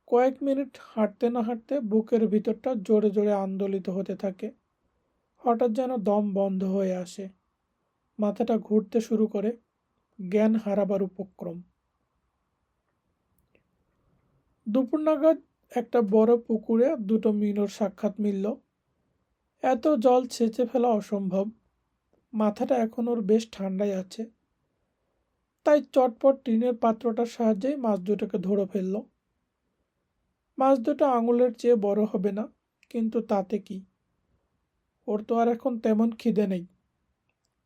কয়েক মিনিট হাঁটতে না হাঁটতে বুকের ভিতরটা জোরে জোরে আন্দোলিত হতে থাকে। হঠাৎ যেন দম বন্ধ হয়ে আসে, মাথাটা ঘুরতে শুরু করে, জ্ঞান হারাবার উপক্রম। দুপুর নাগাদ একটা বড় পুকুরে দুটো মিনোর সাক্ষাৎ মিলল। এত জল ছেঁচে ফেলা অসম্ভব। মাথাটা এখন ওর বেশ ঠান্ডাই আছে, তাই চটপট টিনের পাত্রটার সাহায্যেই মাছ দুটোকে ধরে ফেলল। মাছ দুটো আঙুলের চেয়ে বড় হবে না, কিন্তু তাতে কি, ওর তো আর এখন তেমন খিদে নেই।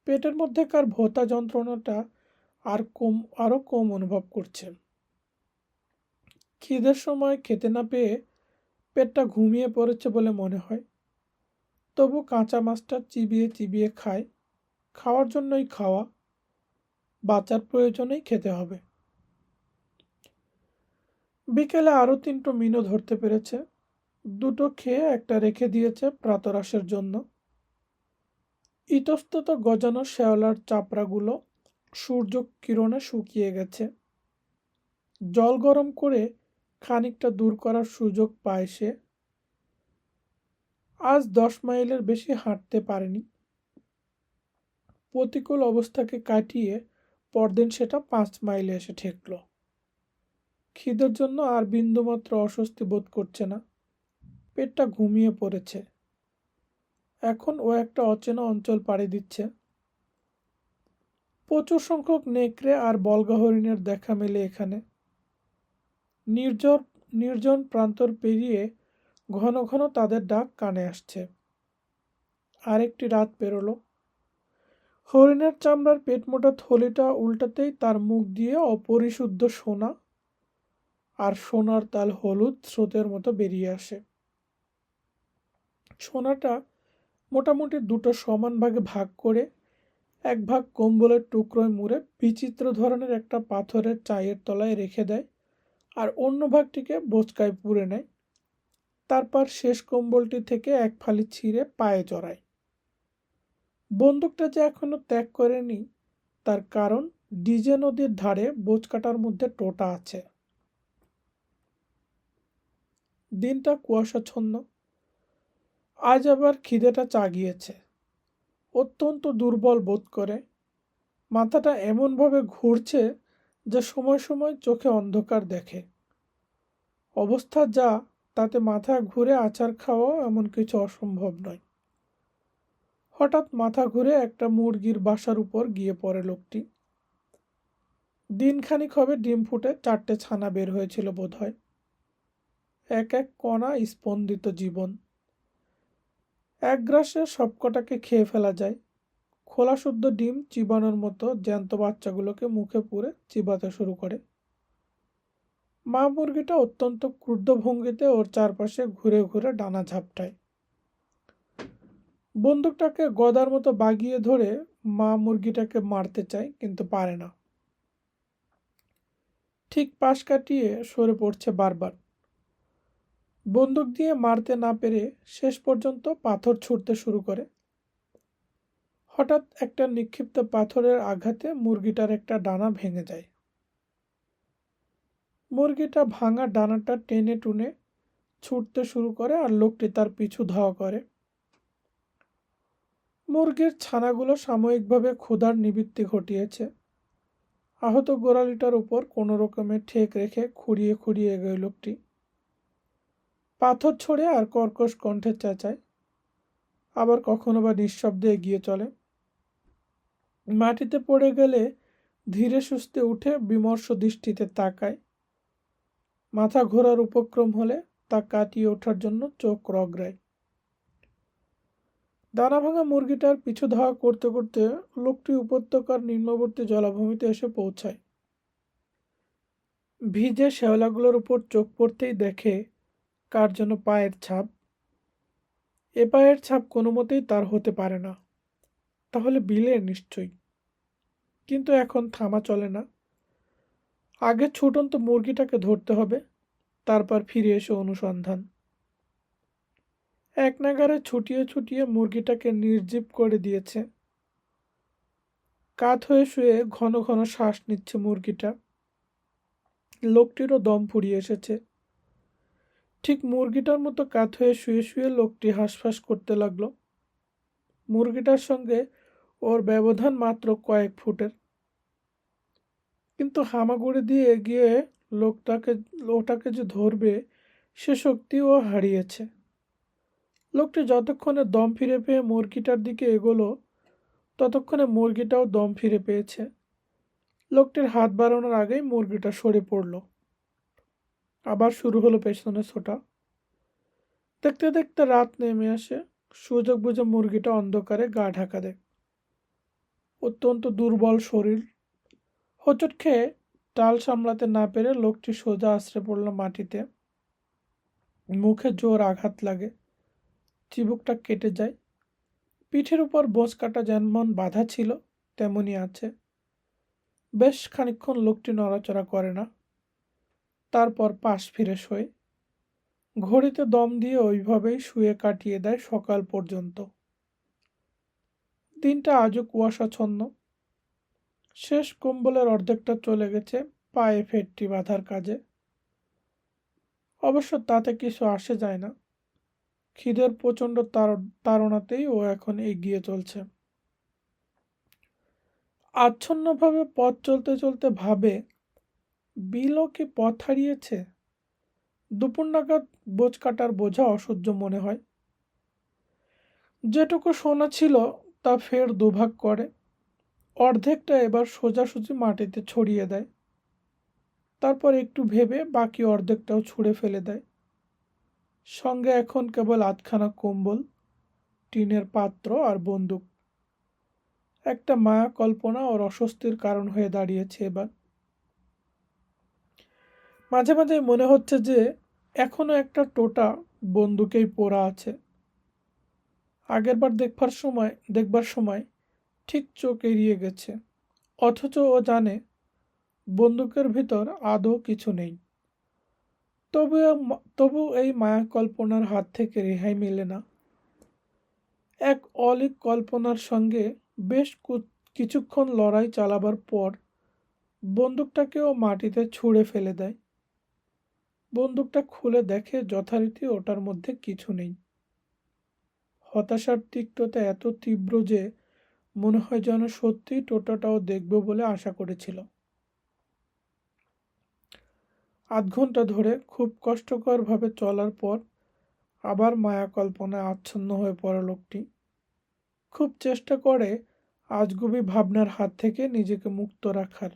পেটের মধ্যেকার ভোঁতা যন্ত্রণাটা আরো কম অনুভব করছে। খিদের সময় খেতে না পেয়ে পেটটা ঘুমিয়ে পড়েছে বলে মনে হয়, তবু কাঁচা মাছটা চিবিয়ে চিবিয়ে খায়। খাওয়ার জন্যই খাওয়া, বাঁচার প্রয়োজনেই খেতে হবে। বিকেলে আরো 3টো মিনো ধরতে পেরেছে। দুটো খেয়ে একটা রেখে দিয়েছে প্রাতরাশের জন্য। ইতস্তত গজানো শ্যাওলার চাপড়াগুলো সূর্য কিরণে শুকিয়ে গেছে। জল গরম করে খানিকটা দূর করার সুযোগ পায় সে। আজ 10 মাইলের বেশি হাঁটতে পারেনি। প্রতিকূল অবস্থাকে কাটিয়ে পরদিন সেটা 5 মাইলে এসে ঠেকল। খিদের জন্য আর বিন্দুমাত্র অস্বস্তি বোধ করছে না। পেটটা ঘুমিয়ে পড়েছে। এখন ও একটা অচেনা অঞ্চল পাড়ি দিচ্ছে। প্রচুর সংখ্যক নেকড়ে আর বল্গা হরিণের দেখা মেলে এখানে। নির্জন নির্জন প্রান্তর পেরিয়ে ঘন ঘন তাদের ডাক কানে আসছে। আরেকটি রাত পেরোলো। হরিণের চামড়ার পেটমোটা থলিটা উল্টাতেই তার মুখ দিয়ে অপরিশুদ্ধ সোনা আর সোনার তাল হলুদ স্রোতের মতো বেরিয়ে আসে। সোনাটা মোটামুটি দুটো সমান ভাগে ভাগ করে এক ভাগ কম্বলের টুকরোয় মুড়ে বিচিত্র ধরনের একটা পাথরের চায়ের তলায় রেখে দেয়, আর অন্য ভাগটিকে বোঁচকায় পুরে নেয়। তারপর শেষ কম্বলটি থেকে এক ফালি ছিঁড়ে পায়ে জড়ায়। বন্দুকটা যে এখনো ত্যাগ করেনি, তার কারণ ডিজে নদীর ধারে বোঁচকাটার মধ্যে টোটা আছে। দিনটা কুয়াশাচ্ছন্ন। আজ আবার খিদেটা চাগিয়েছে। অত্যন্ত দুর্বল বোধ করে। মাথাটা এমনভাবে ঘুরছে যে সময় সময় চোখে অন্ধকার দেখে। অবস্থা যা, তাতে মাথা ঘুরে আছাড় খাওয়াও এমন কিছু অসম্ভব নয়। হঠাৎ মাথা ঘুরে একটা মুরগির বাসার উপর গিয়ে পড়ে লোকটি। দিনখানিক হবে ডিম ফুটে 4টে ছানা বের হয়েছিল বোধহয়। এক এক কণা স্পন্দিত জীবন। এক গ্রাসে সবকটাকে খেয়ে ফেলা যায়। খোলা শুদ্ধ ডিম চিবানোর মতো জ্যান্ত বাচ্চাগুলোকে মুখে পুরে চিবাতে শুরু করে। মা মুরগিটা অত্যন্ত ক্রুদ্ধ ভঙ্গিতে ওর চারপাশে ঘুরে ঘুরে ডানা ঝাপটায়। বন্দুকটাকে গদার মতো বাগিয়ে ধরে মা মুরগিটাকে মারতে চায়, কিন্তু পারে না। ঠিক পাশ কাটিয়ে সরে পড়ছে বারবার। বন্দুক দিয়ে মারতে না পেরে শেষ পর্যন্ত পাথর ছুঁড়তে শুরু করে। হঠাৎ একটা নিক্ষিপ্ত পাথরের আঘাতে মুরগিটার একটা ডানা ভেঙে যায়। মুরগিটা ভাঙা ডানাটা টেনে টুনে ছুটতে শুরু করে আর লোকটি তার পিছু ধাওয়া করে। মুরগির ছানাগুলো সাময়িকভাবে ক্ষুধার নিবৃত্তি ঘটিয়েছে। আহত গোড়ালিটার উপর কোনো রকমে ঠেক রেখে খুঁড়িয়ে খুঁড়িয়ে এগোয় লোকটি। পাথর ছড়ে আর কর্কশ কণ্ঠে চেঁচায়, আবার কখনো বা নিঃশব্দে এগিয়ে চলে। মাটিতে পড়ে গেলে ধীরে সুস্থে উঠে বিমর্ষ দৃষ্টিতে তাকায়। মাথা ঘোরার উপক্রম হলে তা কাটিয়ে ওঠার জন্য চোখ রগড়ায়। দানা ভাঙা মুরগিটার পিছু ধাওয়া করতে করতে লোকটি উপত্যকার নিম্নবর্তী জলাভূমিতে এসে পৌঁছায়। ভিজে শ্যাওলাগুলোর উপর চোখ পড়তেই দেখে কার যেন পায়ের ছাপ। এ পায়ের ছাপ কোনো মতেই তার হতে পারে না, তাহলে বিলের নিশ্চয়ই। কিন্তু এখন থামা চলে না। আগে ছুটন্ত মুরগিটাকে ধরতে হবে, তারপর ফিরে এসে অনুসন্ধান। এক নাগাড়ে ছুটিয়ে ছুটিয়ে মুরগিটাকে নির্জীব করে দিয়েছে। কাত হয়ে শুয়ে ঘন ঘন শ্বাস নিচ্ছে মুরগিটা। লোকটিরও দম ফুরিয়ে এসেছে। ঠিক মুরগিটার মতো কাত হয়ে শুয়ে শুয়ে লোকটি হাঁসফাঁস করতে লাগলো। মুরগিটার সঙ্গে ওর ব্যবধান মাত্র কয়েক ফুটের, কিন্তু হামাগুড়ি দিয়ে এগিয়ে ওটাকে যে ধরবে সে শক্তিও হারিয়েছে। লোকটি যতক্ষণে দম ফিরে পেয়ে মুরগিটার দিকে এগোলো, ততক্ষণে মুরগিটাও দম ফিরে পেয়েছে। লোকটির হাত বাড়ানোর আগেই মুরগিটা সরে পড়ল। আবার শুরু হলো পেছনে ছোটা। দেখতে দেখতে রাত নেমে আসে। সুযোগ বুঝে মুরগিটা অন্ধকারে গা ঢাকা দেয়। অত্যন্ত দুর্বল শরীর। হোঁচট খেয়ে টাল সামলাতে না পেরে লোকটি সোজা আছড়ে পড়ল মাটিতে। মুখে জোর আঘাত লাগে, চিবুকটা কেটে যায়। পিঠের উপর বোঁচ কাটা যেমন বাঁধা ছিল তেমনই আছে। বেশ খানিকক্ষণ লোকটি নড়াচড়া করে না, তারপর পাশ ফিরে শোয়। ঘড়িতে দম দিয়ে ওইভাবেই শুয়ে কাটিয়ে দেয় সকাল পর্যন্ত। দিনটা আজও কুয়াশাচ্ছন্ন। শেষ কম্বলের অর্ধেকটা চলে গেছে পায়ে ফেটটি বাঁধার কাজে। অবশ্য তাতে কিছু আসে যায় না। খিদের প্রচণ্ড তাড়নাতেই ও এখন এগিয়ে চলছে। আচ্ছন্নভাবে পথ চলতে চলতে ভাবে, বিলও কি পথ হারিয়েছে? দুপুর নাগাদ বোঝ কাটার বোঝা অসহ্য মনে হয়। যেটুকু সোনা ছিল তা ফের দুভাগ করে। অর্ধেকটা এবার সোজাসুজি মাটিতে ছড়িয়ে দেয়। তারপর একটু ভেবে বাকি অর্ধেকটাও ছুঁড়ে ফেলে দেয়। সঙ্গে এখন কেবল আধখানা কম্বল, টিনের পাত্র আর বন্দুক। একটা মায়া কল্পনা ওর অস্বস্তির কারণ হয়ে দাঁড়িয়েছে এবার। মাঝে মাঝে মনে হচ্ছে যে এখনো একটা টোটা বন্দুকেই পোড়া আছে। আগেরবার দেখবার সময় ঠিক চোখ এড়িয়ে গেছে, অথচ ও জানে বন্দুকের ভিতর আদৌ কিছু নেই। তবু এই মায়া কল্পনার হাত থেকে রেহাই মেলে না। এক অলীক কল্পনার সঙ্গে বেশ কিছুক্ষণ লড়াই চালাবার পর বন্দুকটাকেও মাটিতে ছুঁড়ে ফেলে দেয়। বন্দুকটা খুলে দেখে যথারীতি ওটার মধ্যে কিছু নেই। হতাশার তিক্ততা এত তীব্র যে মনে হয় যেন সত্যিই টোটাটাও দেখবে বলে আশা করেছিল। আধ ঘন্টা ধরে খুব কষ্টকরভাবে চলার পর আবার মায়া কল্পনায় আচ্ছন্ন হয়ে পড়ে লোকটি। খুব চেষ্টা করে আজগুবি ভাবনার হাত থেকে নিজেকে মুক্ত রাখার,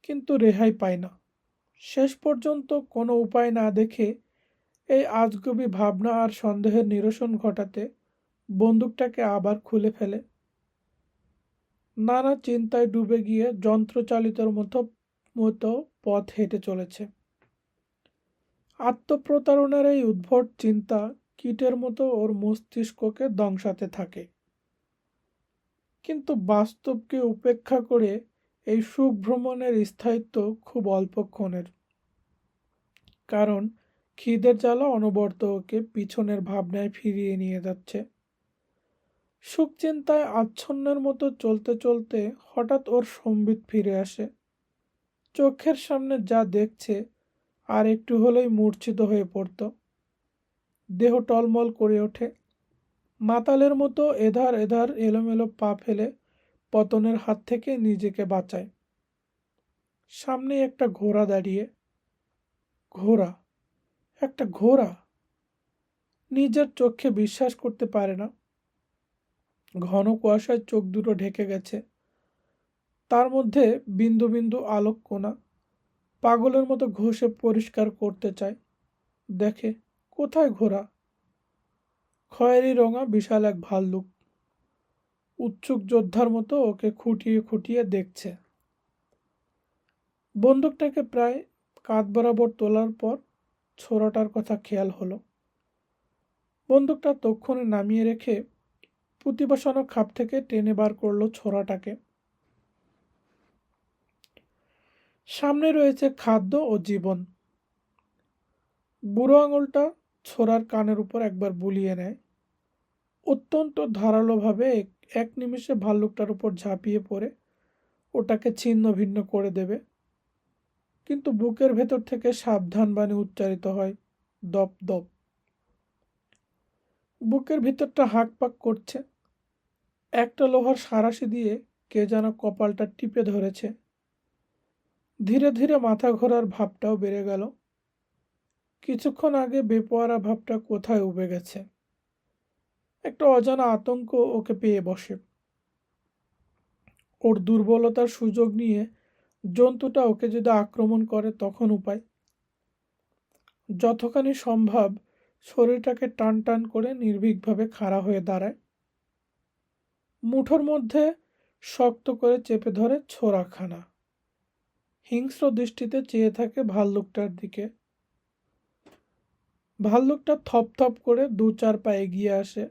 কিন্তু রেহাই পায় না। শেষ পর্যন্ত কোনো উপায় না দেখে এই আজগুবি ভাবনা আর সন্দেহের নিরসন ঘটাতে বন্দুকটাকে আবার খুলে ফেলে। নানা চিন্তায় ডুবে গিয়ে যন্ত্রচালিতর মতো মতো পথ হেঁটে চলেছে। আত্মপ্রতারণার এই উদ্ভট চিন্তা কীটের মতো ওর মস্তিষ্ককে দংশাতে থাকে। কিন্তু বাস্তবকে উপেক্ষা করে এই সুখ ভ্রমণের স্থায়িত্ব খুব অল্পক্ষণের। কারণ খিদের জ্বালা অনবরত ওকে পিছনের ভাবনায় ফিরিয়ে নিয়ে যাচ্ছে। সুখ চিন্তায় আচ্ছন্নের মতো চলতে চলতে হঠাৎ ওর সম্বিত ফিরে আসে। চোখের সামনে যা দেখছে আর একটু হলেই মূর্ছিত হয়ে পড়ত। দেহ টলমল করে ওঠে। মাতালের মতো এধার এধার এলোমেলো পা ফেলে পতনের হাত থেকে নিজেকে বাঁচায়। সামনে একটা ঘোড়া দাঁড়িয়ে। ঘোড়া, একটা ঘোড়া! নিজের চোখে বিশ্বাস করতে পারে না। ঘন কুয়াশায় চোখ দুটো ঢেকে গেছে। তার মধ্যে বিন্দু বিন্দু আলোক কোণা। পাগলের মতো ঘষে পরিষ্কার করতে চায়। দেখে, কোথায় ঘোড়া? খয়েরি রঙা বিশাল এক ভাল্লুক উৎসুক যোদ্ধার মতো ওকে খুঁটিয়ে খুঁটিয়ে দেখছে। বন্দুকটাকে প্রায় কাঁধ বরাবর তোলার পর ছোড়াটার কথা খেয়াল হলো। বন্দুকটা তক্ষণে নামিয়ে রেখে পুঁতি বসানো খাপ থেকে টেনে বার করলো ছোড়াটাকে। সামনে রয়েছে খাদ্য ও জীবন। বুড়ো আঙুলটা ছোড়ার কানের উপর একবার বুলিয়ে নেয়। অত্যন্ত ধারালোভাবে এক নিমিষে ভাল্লুকটার উপর ঝাঁপিয়ে পড়ে ওটাকে ছিন্ন ভিন্ন করে দেবে। কিন্তু বুকের ভেতর থেকে সাবধান বাণী উচ্চারিত হয়, দপ দপ। বুকের ভিতরটা হাঁকপাক করছে। একটা লোহার সাঁড়াশি দিয়ে কে যেন কপালটা টিপে ধরেছে। ধীরে ধীরে মাথা ঘোরার ভাবটাও বেড়ে গেল। কিছুক্ষণ আগে বেপরোয়া ভাবটা কোথায় উবে গেছে। একটা অজানা আতঙ্ক ওকে পেয়ে বসে। ওর দুর্বলতার সুযোগ নিয়ে জন্তুটা ওকে যদি আক্রমণ করে তখন উপায়। যতখানি সম্ভব শরীরটাকে টান টান করে নির্ভীকভাবে খাড়া হয়ে দাঁড়ায়। মুঠোর মধ্যে শক্ত করে চেপে ধরে ছোরাখানা। হিংস্র দৃষ্টিতে চেয়ে থাকে ভাল্লুকটার দিকে। ভাল্লুকটা থপ থপ করে দু চার পা এগিয়ে আসে।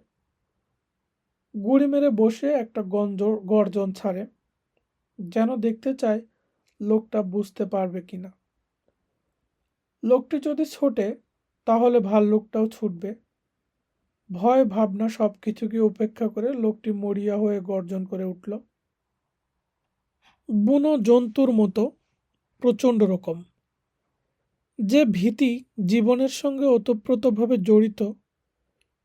গুড়ি মেরে বসে একটা গর্জন ছাড়ে, যেন দেখতে চায় লোকটা বুঝতে পারবে কিনা। লোকটি যদি ছোটে তাহলে ভাল্লুকটাও ছুটবে। ভয় ভাবনা সব কিছুকে উপেক্ষা করে লোকটি মরিয়া হয়ে গর্জন করে উঠল। বুনো জন্তুর মতো প্রচণ্ড রকম। যে ভীতি জীবনের সঙ্গে ওতপ্রোতভাবে জড়িত,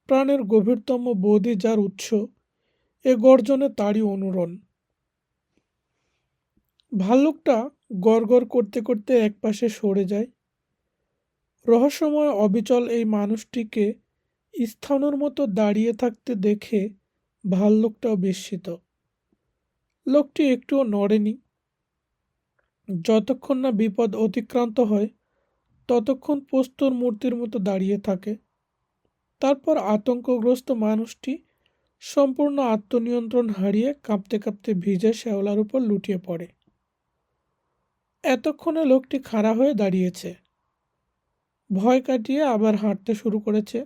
প্রাণের গভীরতম বোধই যার উৎস, এ গর্জনে তারই অনুরণ। ভাল্লুকটা গড়গড় করতে করতে একপাশে সরে যায়। রহস্যময় অবিচল এই মানুষটিকে স্থাণুর মতো দাঁড়িয়ে থাকতে দেখে ভাল্লুকটাও বিস্মিত। লোকটি একটুও নড়েনি। যতক্ষণ না বিপদ অতিক্রান্ত হয় ততক্ষণ প্রস্তর মূর্তির মতো দাঁড়িয়ে থাকে। তারপর আতঙ্কগ্রস্ত মানুষটি সম্পূর্ণ আত্মনিয়ন্ত্রণ হারিয়ে কাঁপতে কাঁপতে ভিজে শ্যাওলার উপর লুটিয়ে পড়ে। এতক্ষণে লোকটি খাড়া হয়ে দাঁড়িয়েছে। ভয় কাটিয়ে আবার হাঁটতে শুরু করেছে।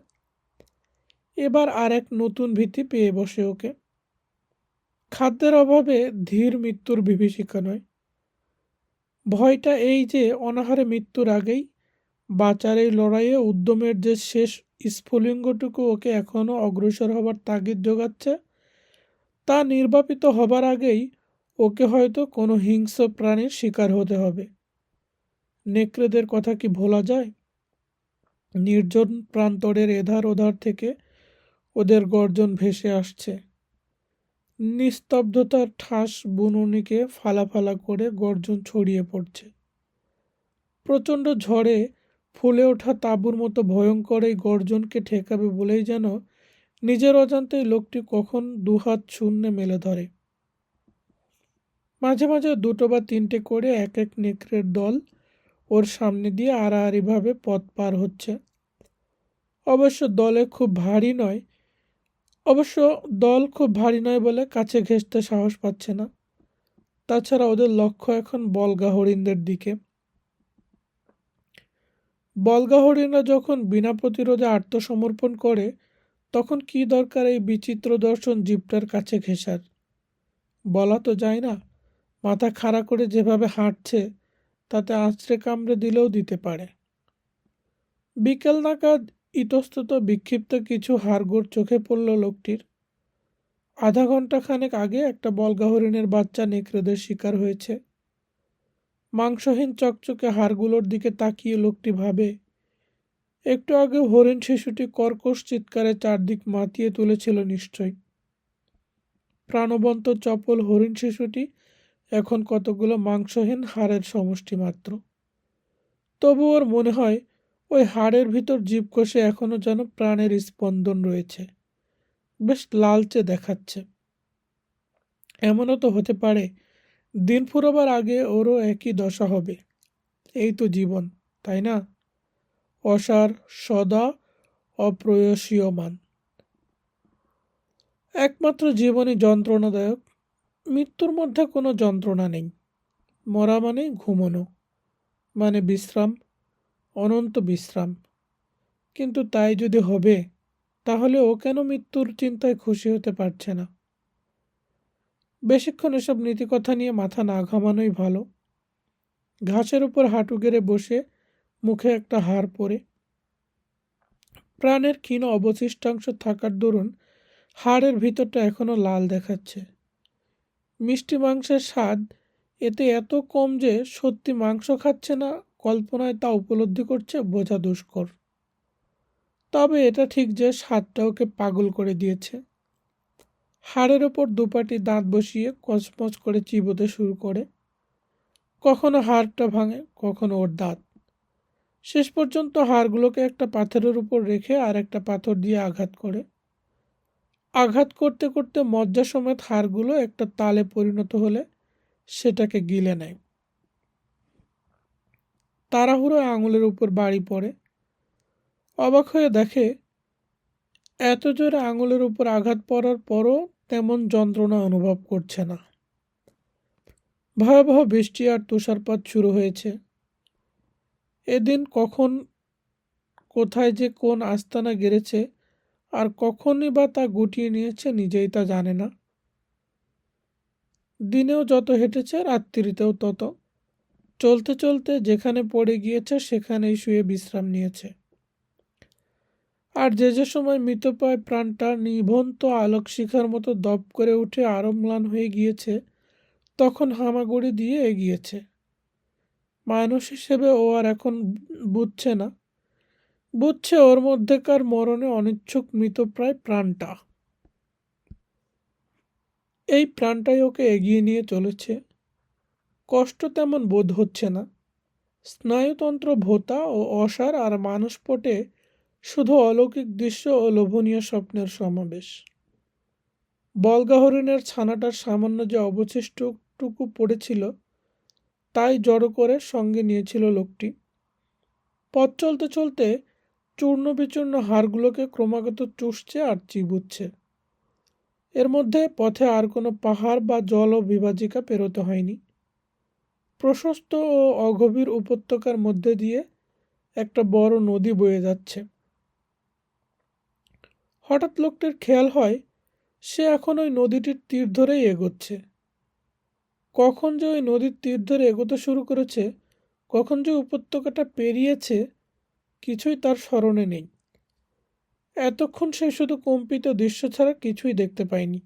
এবার আর এক নতুন ভীতি পেয়ে বসে ওকে। খাদ্যের অভাবে ধীর মৃত্যুর বিভীষিকা নয়, ভয়টা এই যে অনাহারে মৃত্যুর আগেই বাঁচার এই লড়াইয়ে উদ্যমের যে শেষ স্ফুলিঙ্গটুকু ওকে এখনো অগ্রসর হবার তাগিদ জোগাচ্ছে, তা নির্বাপিত হবার আগেই ওকে হয়তো কোনো হিংস্র প্রাণীর শিকার হতে হবে। নেকড়েদের কথা কি ভোলা যায়? নির্জন প্রান্তরের এধার ওধার থেকে ওদের গর্জন ভেসে আসছে। নিস্তব্ধতার ঠাস বুননিকে ফালা ফালা করে গর্জন ছড়িয়ে পড়ছে। প্রচণ্ড ঝড়ে ফুলে ওঠা তাঁবুর মতো ভয়ঙ্কর এই গর্জনকে ঠেকাবে বলেই যেন নিজের অজান্তেই লোকটি কখন দুহাত শূন্যে মেলে ধরে। মাঝে মাঝে দুটো বা তিনটে করে এক এক নেকড়ের দল ওর সামনে দিয়ে আড়াআড়িভাবে পথ পার হচ্ছে। অবশ্য দল খুব ভারী নয় বলে কাছে ঘেঁষতে সাহস পাচ্ছে না। তাছাড়া ওদের লক্ষ্য এখন বলগা হরিণদের দিকে। বলগা হরিণরা যখন বিনা প্রতিরোধে আত্মসমর্পণ করে তখন কি দরকার এই বিচিত্র দর্শন জীবটার কাছে ঘেঁষার? বলা তো যায় না। মাথা খাড়া করে যেভাবে হাঁটছে তাতে আঁচড়ে কামড়ে দিলেও দিতে পারে। বিকেল নাগাদ ইতস্তত বিক্ষিপ্ত কিছু হাড়গোড় চোখে পড়ল লোকটির। আধা ঘন্টা খানেক আগে একটা বল্গা হরিণের বাচ্চা নেকড়েদের শিকার হয়েছে। মাংসহীন চকচকে হাড়গুলোর দিকে তাকিয়ে লোকটি ভাবে, একটু আগে হরিণ শিশুটি কর্কশ চিৎকারে চারদিক মাতিয়ে তুলেছিল নিশ্চয়ই। প্রাণবন্ত চপল হরিণ শিশুটি এখন কতগুলো মাংসহীন হাড়ের সমষ্টি মাত্র। তবু ওর মনে হয় ওই হাড়ের ভিতর জীবকোষে এখনো যেন প্রাণের স্পন্দন রয়েছে, বেশ লালচে দেখাচ্ছে। এমনও তো হতে পারে দিন ফুরোবার আগে ওরও একই দশা হবে। এই তো জীবন, তাই না? অসার, সদা অপ্রয়সীয়মান। একমাত্র জীবনই যন্ত্রণাদায়ক। মৃত্যুর মধ্যে কোনো যন্ত্রণা নেই। মরা মানে ঘুমোনো, মানে বিশ্রাম, অনন্ত বিশ্রাম। কিন্তু তাই যদি হবে, তাহলে ও কেন মৃত্যুর চিন্তায় খুশি হতে পারছে না? বেশিক্ষণ এসব নীতিকথা নিয়ে মাথা না ঘামানোই ভালো। ঘাসের উপর হাঁটু গেড়ে বসে মুখে একটা হাড় পরে প্রাণের ক্ষীণ অবশিষ্টাংশ থাকার দরুন হাড়ের ভিতরটা এখনো লাল দেখাচ্ছে। মিষ্টি মাংসের স্বাদ এতে এত কম যে সত্যি মাংস খাচ্ছে না, কল্পনায় তা উপলব্ধি করছে বোঝা দুষ্কর। তবে এটা ঠিক যে স্বাদটা ওকে পাগল করে দিয়েছে। হাড়ের ওপর দুপাটি দাঁত বসিয়ে কচমচ করে চিবোতে শুরু করে। কখনো হাড়টা ভাঙে, কখনো ওর দাঁত। শেষ পর্যন্ত হাড়গুলোকে একটা পাথরের উপর রেখে আর একটা পাথর দিয়ে আঘাত করে। আঘাত করতে করতে মজ্জা সমেত হাড়গুলো একটা তালে পরিণত হলে সেটাকে গিলে নেয়। তাড়াহুড়োয় আঙুলের উপর বাড়ি পড়ে। অবাক হয়ে দেখে এত জোরে আঙুলের উপর আঘাত পড়ার পরও তেমন যন্ত্রণা অনুভব করছে না। ভয়াবহ বৃষ্টি আর তুষারপাত শুরু হয়েছে। এদিন কখন কোথায় যে কোন আস্তানা গেড়েছে আর কখনই বা তা গুটিয়ে নিয়েছে নিজেই তা জানে না। দিনেও যত হেঁটেছে, রাত্রিতেও তত। চলতে চলতে যেখানে পড়ে গিয়েছে সেখানেই শুয়ে বিশ্রাম নিয়েছে। আর যে সময় মৃতপ্রায় প্রাণটা নিভন্ত আলোক শিখার মতো দপ করে উঠে আরো ম্লান হয়ে গিয়েছে, তখন হামাগুড়ি দিয়ে এগিয়েছে। মানুষ হিসেবে ও আর এখন বুঝছে না, বুঝছে ওর মধ্যেকার মরণে অনিচ্ছুক মৃতপ্রায় প্রাণটা। এই প্রাণটাই ওকে এগিয়ে নিয়ে চলেছে। কষ্ট তেমন বোধ হচ্ছে না। স্নায়ুতন্ত্র ভোঁতা ও অসার আর মানসপটে শুধু অলৌকিক দৃশ্য ও লোভনীয় স্বপ্নের সমাবেশ। বল্গা হরিণের ছানাটার সামান্য যে অবশিষ্টটুকু পড়েছিল তাই জড়ো করে সঙ্গে নিয়েছিল লোকটি। পথ চলতে চলতে চূর্ণ বিচূর্ণ হাড়গুলোকে ক্রমাগত চুষছে আর চিবুচ্ছে। এর মধ্যে পথে আর কোনো পাহাড় বা জল ও বিভাজিকা পেরোতে হয়নি। প্রশস্ত ও অগভীর উপত্যকার মধ্যে দিয়ে একটা বড় নদী বয়ে যাচ্ছে। হঠাৎ লোকটির খেয়াল হয় সে এখন ওই নদীটির তীর ধরেই এগোচ্ছে। কখন যে ওই নদীর তীর ধরে এগোতে শুরু করেছে, কখন যে উপত্যকাটা পেরিয়েছে, কিছুই তার স্মরণে নেই। এতক্ষণ সে শুধু কম্পিত দৃশ্য ছাড়া কিছুই দেখতে পায়নি।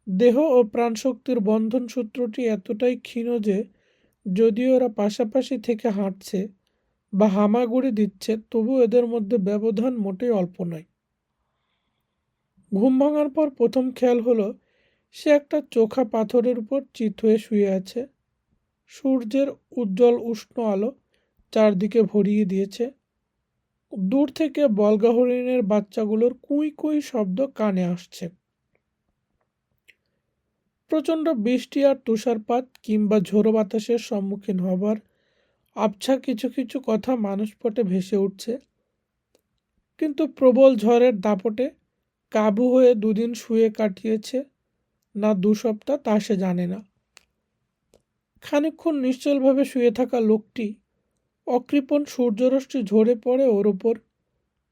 দেহ ও প্রাণশক্তির বন্ধন সূত্রটি এতটাই ক্ষীণ যে যদিও ওরা পাশাপাশি থেকে হাঁটছে বা হামাগুড়ি দিচ্ছে, তবু এদের মধ্যে ব্যবধান মোটেই অল্প নয়। ঘুম ভাঙার পর প্রথম খেয়াল হলো সে একটা চোখা পাথরের উপর চিত হয়ে শুয়ে আছে। সূর্যের উজ্জ্বল উষ্ণ আলো চারদিকে ভরিয়ে দিয়েছে। দূর থেকে বল্গা হরিণের বাচ্চাগুলোর কুই কুই শব্দ কানে আসছে। প্রচণ্ড বৃষ্টি আর তুষারপাত কিংবা ঝোড়ো বাতাসের সম্মুখীন হবার আবছা কিছু কিছু কথা মানসপটে ভেসে উঠছে। কিন্তু প্রবল ঝড়ের দাপটে কাবু হয়ে দুদিন শুয়ে কাটিয়েছে না 2 সপ্তাহ তা সে জানে না। খানিকক্ষণ নিশ্চলভাবে শুয়ে থাকা লোকটি অকৃপণ সূর্যরশ্মি ঝরে পড়ে ওর ওপর।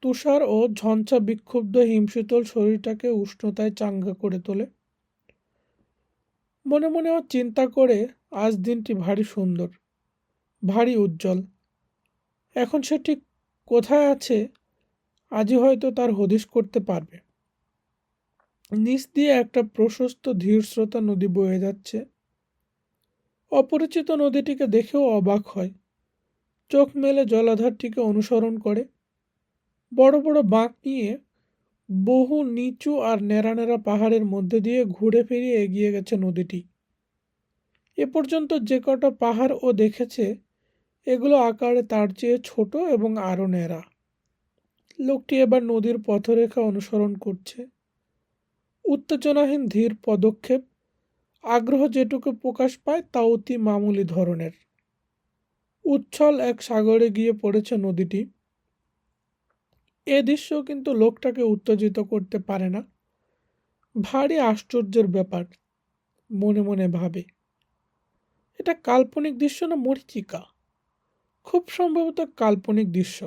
তুষার ও ঝঞ্ঝা বিক্ষুব্ধ হিমশীতল শরীরটাকে উষ্ণতায় চাঙ্গা করে তোলে। মনে মনে ও চিন্তা করে আজ দিনটি ভারী সুন্দর, ভারী উজ্জ্বল। এখন সে ঠিক কোথায় আছে আজই হয়তো তার হদিশ করতে পারবে। নিচ দিয়ে একটা প্রশস্ত ধীরস্রোতা নদী বয়ে যাচ্ছে। অপরিচিত নদীটিকে দেখেও অবাক হয়, চোখ মেলে জলাধারটিকে অনুসরণ করে। বড় বড় বাঁক নিয়ে বহু নিচু আর ন্যাড়া ন্যাড়া পাহাড়ের মধ্যে দিয়ে ঘুরে ফিরিয়ে এগিয়ে গেছে নদীটি। এ পর্যন্ত যে কটা পাহাড় ও দেখেছে, এগুলো আকারে তার চেয়ে ছোট এবং আরও ন্যাড়া। লোকটি এবার নদীর পথরেখা অনুসরণ করছে, উত্তেজনাহীন ধীর পদক্ষেপ। আগ্রহ যেটুকু প্রকাশ পায় তা অতি মামুলি ধরনের। উচ্ছল এক সাগরে গিয়ে পড়েছে নদীটি। এ দৃশ্য কিন্তু লোকটাকে উত্তেজিত করতে পারে না। ভারী আশ্চর্যের ব্যাপার, মনে মনে ভাবে। এটা কাল্পনিক দৃশ্য না মরীচিকা? খুব সম্ভবত কাল্পনিক দৃশ্য,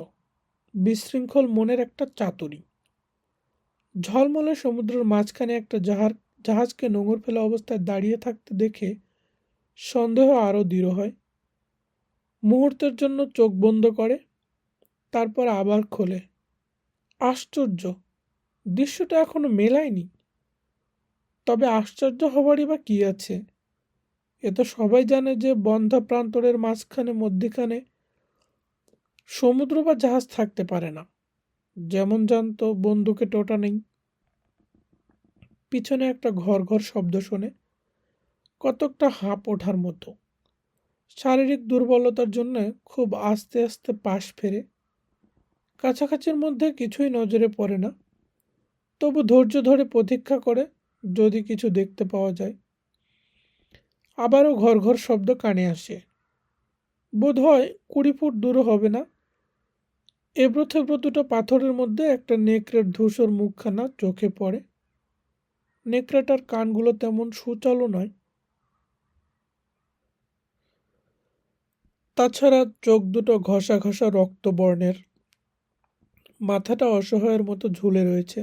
বিশৃঙ্খল মনের একটা চাতুরী। ঝলমলে সমুদ্রের মাঝখানে একটা জাহাজকে নোঙর ফেলা অবস্থায় দাঁড়িয়ে থাকতে দেখে সন্দেহ আরও দৃঢ় হয়। মুহূর্তের জন্য চোখ বন্ধ করে, তারপর আবার খোলে। আশ্চর্য, দৃশ্যটা এখনো মেলায়নি। তবে আশ্চর্য হবারই বা কি আছে? এ তো সবাই জানে যে বন্ধা প্রান্তরের মাঝখানে মধ্যিখানে সমুদ্র বা জাহাজ থাকতে পারে না। যেমন জানতো বন্দুকে টোটা নেই। পিছনে একটা ঘর ঘর শব্দ শোনে, কতকটা হাঁপ ওঠার মতো। শারীরিক দুর্বলতার জন্য খুব আস্তে আস্তে পাশ ফেরে। কাছাকাছির মধ্যে কিছুই নজরে পড়ে না, তবু ধৈর্য ধরে প্রতীক্ষা করে যদি কিছু দেখতে পাওয়া যায়। আবারও ঘর ঘর শব্দ কানে আসে। বোধ হয় 20 ফুট দূরও হবে না। এবড়ো থেবড়ো দুটো পাথরের মধ্যে একটা নেকড়ের ধূসর মুখখানা চোখে পড়ে। নেকড়েটার কানগুলো তেমন সুচালো নয়, তাছাড়া চোখ দুটো ঘষা ঘষা রক্তবর্ণের। মাথাটা অসহায়ের মতো ঝুলে রয়েছে।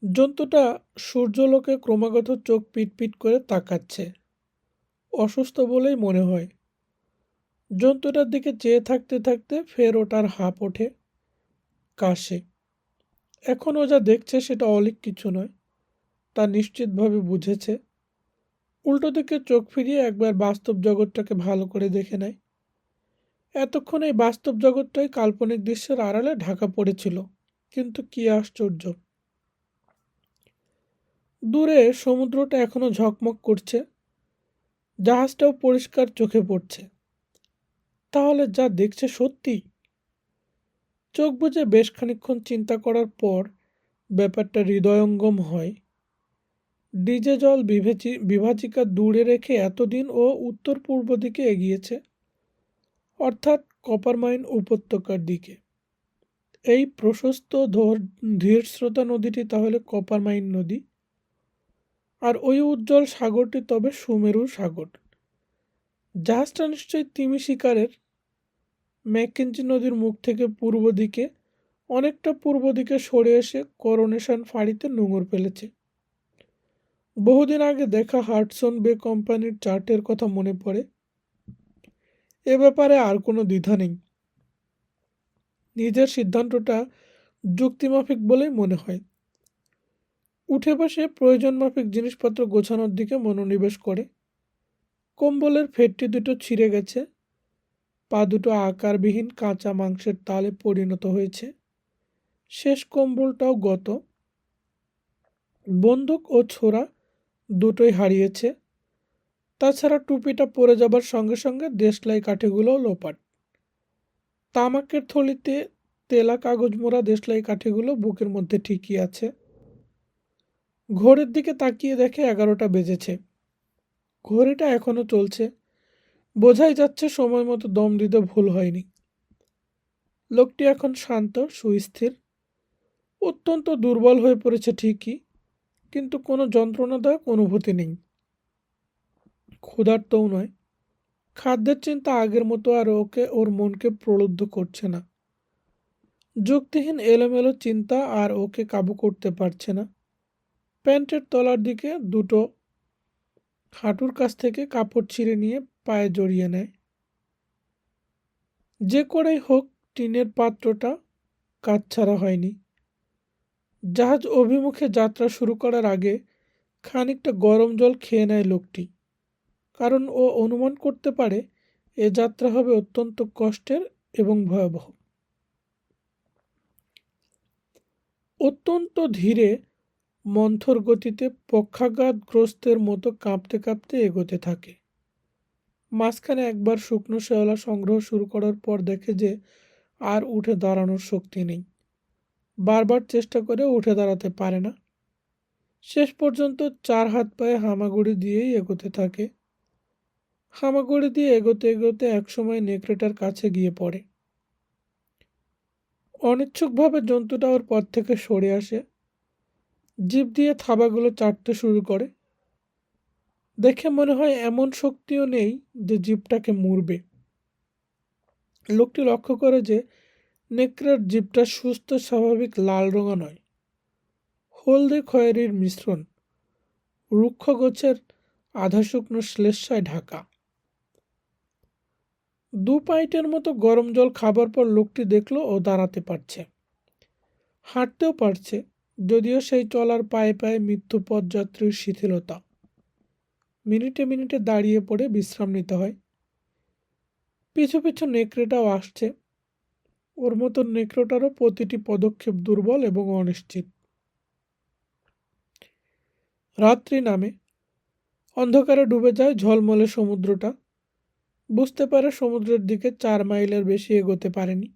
জন্তুটা সূর্যলোকে ক্রমাগত চোখ পিটপিট করে তাকাচ্ছে, অসুস্থ বলেই মনে হয়। জন্তুটার দিকে চেয়ে থাকতে থাকতে ফের ওটার হাঁপ ওঠে, কাশে। এখন ও যা দেখছে সেটা অলীক কিছু নয়, তা নিশ্চিতভাবে বুঝেছে। উল্টো দিকে চোখ ফিরিয়ে একবার বাস্তব জগৎটাকে ভালো করে দেখে নেয়। এতক্ষণ এই বাস্তব জগৎটাই কাল্পনিক দৃশ্যের আড়ালে ঢাকা পড়েছিল। কিন্তু কি আশ্চর্য, দূরে সমুদ্রটা এখনো ঝকমক করছে, জাহাজটাও পরিষ্কার চোখে পড়ছে। তাহলে যা দেখছে সত্যি? চোখ বুজে বেশ খানিকক্ষণ চিন্তা করার পর ব্যাপারটা হৃদয়ঙ্গম হয়। ডিজে জল বিভাজিকা দূরে রেখে এতদিন ও উত্তর পূর্ব দিকে এগিয়েছে, অর্থাৎ কপারমাইন উপত্যকার দিকে। এই প্রশস্ত ধীরস্রোতা নদীটি তাহলে কপারমাইন নদী, আর ওই উজ্জ্বল সাগরটি তবে সুমেরু সাগর। জাহাজটা নিশ্চয়ই তিমি শিকারের। ম্যাকেঞ্জি নদীর মুখ থেকে পূর্ব দিকে, অনেকটা পূর্ব দিকে সরে এসে করোনেশন ফাঁড়িতে নোঙর ফেলেছে। বহুদিন আগে দেখা হাডসন বে কোম্পানির চার্টের কথা মনে পড়ে। এ ব্যাপারে আর কোনো দ্বিধা নেই। নিজের সিদ্ধান্তটা যুক্তিমাফিক বলেই মনে হয়। উঠে বসে প্রয়োজন মাফিক জিনিসপত্র গোছানোর দিকে মনোনিবেশ করে। কম্বলের ফেটটি দুটো ছিঁড়ে গেছে, পা দুটো আকারবিহীন কাঁচা মাংসের তালে পরিণত হয়েছে। শেষ কম্বলটাও গত। বন্দুক ও ছোরা দুটোই হারিয়েছে। তাছাড়া টুপিটা পরে যাবার সঙ্গে সঙ্গে দেশলাই কাঠিগুলোও লোপাট। তামাকের থলিতে তেলা কাগজ মোড়া দেশলাই কাঠিগুলো বুকের মধ্যে ঠিকই আছে। ঘড়ির দিকে তাকিয়ে দেখে 11টা বেজেছে। ঘড়িটা এখনো চলছে, বোঝাই যাচ্ছে সময় মতো দম দিতে ভুল হয়নি। লোকটি এখন শান্ত, সুস্থির। অত্যন্ত দুর্বল হয়ে পড়েছে ঠিকই, কিন্তু কোনো যন্ত্রণাদায়ক অনুভূতি নেই। ক্ষুধার্তও নয়। খাদ্যের চিন্তা আগের মতো আর ওর মনকে প্রলুব্ধ করছে না। যুক্তিহীন এলোমেলো চিন্তা আর ওকে কাবু করতে পারছে না। প্যান্টের তলার দিকে দুটো হাঁটুর কাছ থেকে কাপড় ছিঁড়ে নিয়ে পায়ে জড়িয়ে নেয়। যে করেই হোক টিনের পাত্রটা কাজ ছাড়া হয়নি। জাহাজ অভিমুখে যাত্রা শুরু করার আগে খানিকটা গরম জল খেয়ে নেয় লোকটি, কারণ ও অনুমান করতে পারে এ যাত্রা হবে অত্যন্ত কষ্টের এবং ভয়াবহ। অত্যন্ত ধীরে মন্থর গতিতে পক্ষাঘাতগ্রস্তের মতো কাঁপতে কাঁপতে এগোতে থাকে। মাঝখানে একবার শুকনো শ্যাওলা সংগ্রহ শুরু করার পর দেখে যে আর উঠে দাঁড়ানোর শক্তি নেই। বারবার চেষ্টা করে উঠে দাঁড়াতে পারে না। শেষ পর্যন্ত 4 হাত পায়ে হামাগুড়ি দিয়েই এগোতে থাকে। হামাগুড়ি দিয়ে এগোতে এগোতে একসময় নেকড়েটার কাছে গিয়ে পড়ে। অনিচ্ছুকভাবে জন্তুটা ওর পথ থেকে সরে আসে, জিভ দিয়ে থাবাগুলো চাটতে শুরু করে। দেখে মনে হয় এমন শক্তিও নেই যে জিভটাকে মুড়বে। লোকটি লক্ষ্য করে যে নেকড়ের জিভটা সুস্থ স্বাভাবিক লাল রঙা নয়, হলদে খয়েরির মিশ্রণ, রুক্ষ গোছের আধা শুকনো শ্লেষ্মায় ঢাকা। 2 পাইটের মতো গরম জল খাবার পর লোকটি দেখল ও দাঁড়াতে পারছে, হাঁটতেও পারছে, যদিও সেই চলার পায়ে পায়ে মৃত্যু পথযাত্রীর শিথিলতা। মিনিটে মিনিটে দাঁড়িয়ে পড়ে বিশ্রাম নিতে হয়। পিছু পিছু নেকড়েটাও আসছে। ওর মতো নেকড়েটারও প্রতিটি পদক্ষেপ দুর্বল এবং অনিশ্চিত। রাত্রি নামে, অন্ধকারে ডুবে যায় ঝলমলে সমুদ্রটা। বুঝতে পারে সমুদ্রের দিকে 4 মাইলের বেশি এগোতে পারেনি।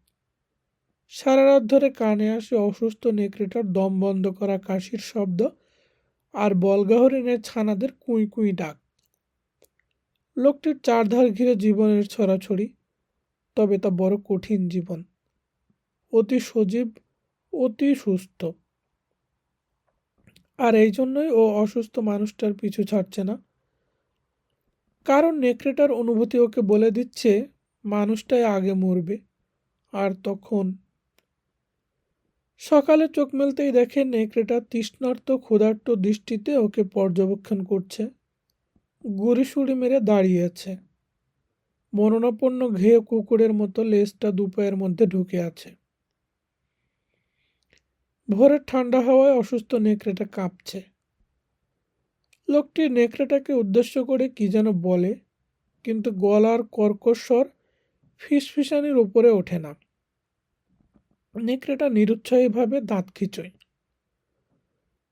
সারা রাত ধরে কানে আসে অসুস্থ নেকড়েটার দম বন্ধ করা কাশির শব্দ আর বলগা হরিণের ছানাদের কুঁই কুঁই ডাক। লোকটির চারধার ঘিরে জীবনের ছড়াছড়ি, তবে তা বড় কঠিন জীবন, অতি সজীব, অতি সুস্থ। আর এই জন্যই ও অসুস্থ মানুষটার পিছু ছাড়ছে না, কারণ নেকড়েটার অনুভূতি ওকে বলে দিচ্ছে মানুষটাই আগে মরবে। আর তখন সকালে চোখ মেলতেই দেখে নেকড়েটা তৃষ্ণার্ত ক্ষুধার্ত দৃষ্টিতে ওকে পর্যবেক্ষণ করছে। গুড়িসুড়ি মেরে দাঁড়িয়ে আছে, মরণাপন্ন ঘেয়ে কুকুরের মতো লেজটা দুপায়ের মধ্যে ঢুকে আছে। ভোরের ঠান্ডা হাওয়ায় অসুস্থ নেকড়েটা কাঁপছে। লোকটি নেকড়েটাকে উদ্দেশ্য করে কি যেন বলে, কিন্তু গলার কর্কশ ফিসফিসানির উপরে ওঠে না। নেকড়েটা নিরুৎসাহীভাবে দাঁত খিঁচোয়।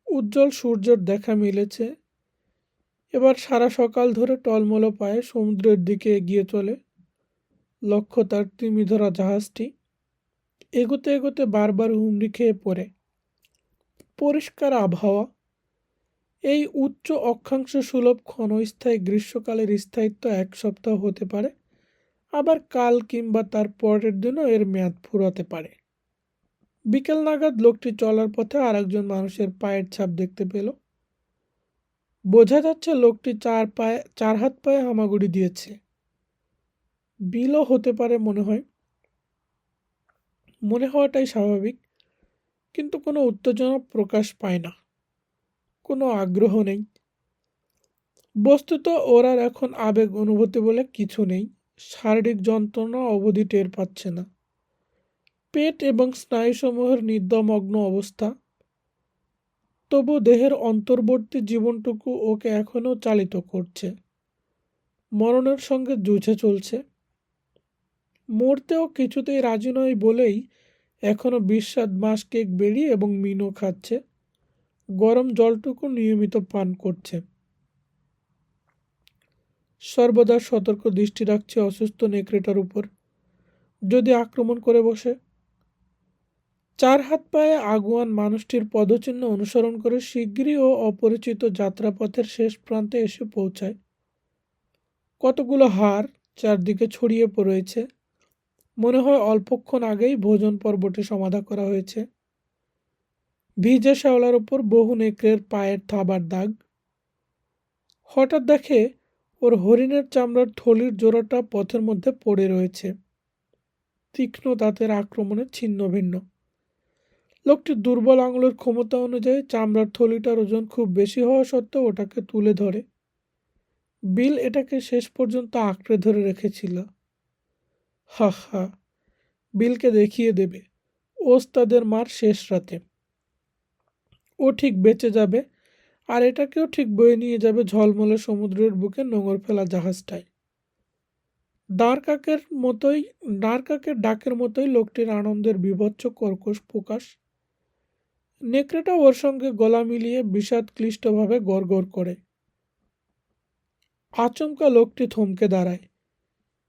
উজ্জ্বল সূর্যের দেখা মিলেছে। এবার সারা সকাল ধরে টলমল পায়ে সমুদ্রের দিকে এগিয়ে চলে। লক্ষ্য তার তিমিধরা জাহাজটি। এগোতে এগোতে বারবার হুমড়ি খেয়ে পড়ে। পরিষ্কার আবহাওয়া, এই উচ্চ অক্ষাংশ সুলভ ক্ষণস্থায়ী গ্রীষ্মকালের স্থায়িত্ব 1 সপ্তাহ হতে পারে, আবার কাল কিংবা তার পরের দিনও এর মেয়াদ ফুরাতে পারে। বিকেল নাগাদ লোকটি চলার পথে আরেকজন মানুষের পায়ের ছাপ দেখতে পেল। বোঝা যাচ্ছে লোকটি 4 হাত পায়ে হামাগুড়ি দিয়েছে। বিলও হতে পারে মনে হওয়াটাই স্বাভাবিক, কিন্তু কোনো উত্তেজনা প্রকাশ পায় না, কোনো আগ্রহ নেই। বস্তুত ওর আর এখন আবেগ অনুভূতি বলে কিছু নেই। শারীরিক যন্ত্রণা অবধি টের পাচ্ছে না। পেট এবং স্নায়ুসমূহের নিদ্রামগ্ন অবস্থা, তবু দেহের অন্তর্বর্তী জীবনটুকু ওকে এখনও চালিত করছে, মরণের সঙ্গে যুঝে চলছে। মরতেও কিছুতেই রাজি নয় বলেই এখনও বিস্বাদ মাস কেক বেরি এবং মিনো খাচ্ছে, গরম জলটুকু নিয়মিত পান করছে। সর্বদা সতর্ক দৃষ্টি রাখছে অসুস্থ নেকড়েটার উপর, যদি আক্রমণ করে বসে। 4 হাত পায়ে আগুয়ান মানুষটির পদচিহ্ন অনুসরণ করে শিগগিরই ও অপরিচিত যাত্রাপথের শেষ প্রান্তে এসে পৌঁছায়। কতগুলো হাড় চারদিকে ছড়িয়ে পড়েছে, মনে হয় অল্পক্ষণ আগেই ভোজন পর্বটি সমাধা করা হয়েছে। ভিজে শ্যাওলার উপর বহু নেকড়ের পায়ের থাবার দাগ। হঠাৎ দেখে ওর হরিণের চামড়ার থলির জোড়াটা পথের মধ্যে পড়ে রয়েছে, তীক্ষ্ণ দাঁতের আক্রমণে ছিন্ন ভিন্ন। লোকটির দুর্বল আঙুলের ক্ষমতা অনুযায়ী চামড়ার থলিটার ওজন খুব বেশি হওয়া সত্ত্বেও ওটাকে তুলে ধরে। বিল এটাকে শেষ পর্যন্ত আঁকড়ে ধরে রেখেছিল। হা হা, বিলকে দেখিয়ে দেবে ওস্তাদের মার শেষ রাতে। ও ঠিক বেঁচে যাবে, আর এটাকেও ঠিক বয়ে নিয়ে যাবে ঝলমলে সমুদ্রের বুকে নোঙর ফেলা জাহাজটায়। দাঁড় কাকের মতোই দাঁড় কাকের ডাকের মতোই লোকটির আনন্দের বীভৎস কর্কশ প্রকাশ। নেকড়েটা ওর সঙ্গে গলা মিলিয়ে বিষাদ ক্লিষ্টভাবে গড়গড় করে। আচমকা লোকটি থমকে দাঁড়ায়।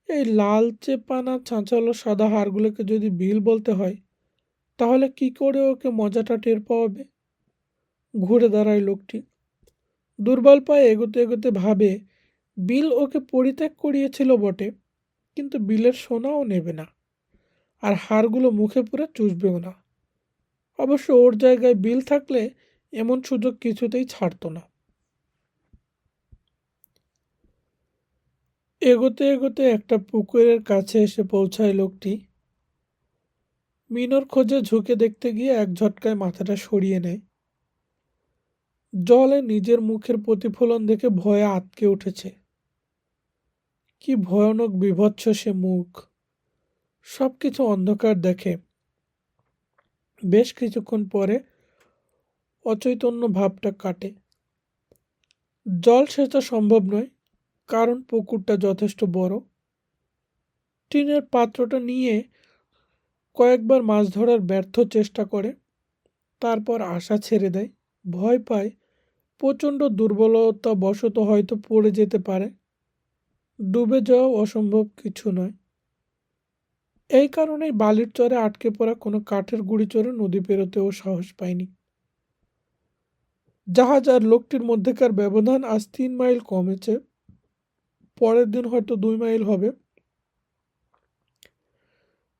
এই লালচে পানা ছাঁচালো সাদা হাড়গুলোকে যদি বিল বলতে হয়, তাহলে কি করে ওকে মজাটা টের পাওয়াবে? ঘুরে দাঁড়ায় লোকটি। দুর্বল পায়ে এগোতে এগোতে ভাবে, বিল ওকে পরিত্যাগ করিয়েছিল বটে, কিন্তু বিলের সোনাও নেবে না, আর হাড়গুলো মুখে পুরে চুষবেও না। অবশ্য ওর জায়গায় বিল থাকলে এমন সুযোগ কিছুতেই ছাড়তো না। এগোতে এগোতে একটা পুকুরের কাছে এসে পৌঁছায় লোকটি। মিনোর খোঁজে ঝুঁকে দেখতে গিয়ে এক ঝটকায় মাথাটা সরিয়ে নেয়। জলে নিজের মুখের প্রতিফলন দেখে ভয়ে আঁতকে উঠেছে। কি ভয়ানক বীভৎস সে মুখ! সবকিছু অন্ধকার দেখে। বেশ কিছুক্ষণ পরে অচৈতন্য ভাবটা কাটে। জল সেচা সম্ভব নয়, কারণ পুকুরটা যথেষ্ট বড়। টিনের পাত্রটা নিয়ে কয়েকবার মাছ ধরার ব্যর্থ চেষ্টা করে, তারপর আশা ছেড়ে দেয়। ভয় পায় প্রচণ্ড দুর্বলতা বশত হয়তো পড়ে যেতে পারে। ডুবে যাওয়া অসম্ভব কিছু নয়। এই কারণেই বালির চরে আটকে পড়া কোনো কাঠের গুঁড়ি চড়ে নদী পেরোতেও সাহস পায়নি। জাহাজ আর লোকটির মধ্যেকার ব্যবধান আজ 3 মাইল কমেছে, পরের দিন হয়তো 2 মাইল হবে,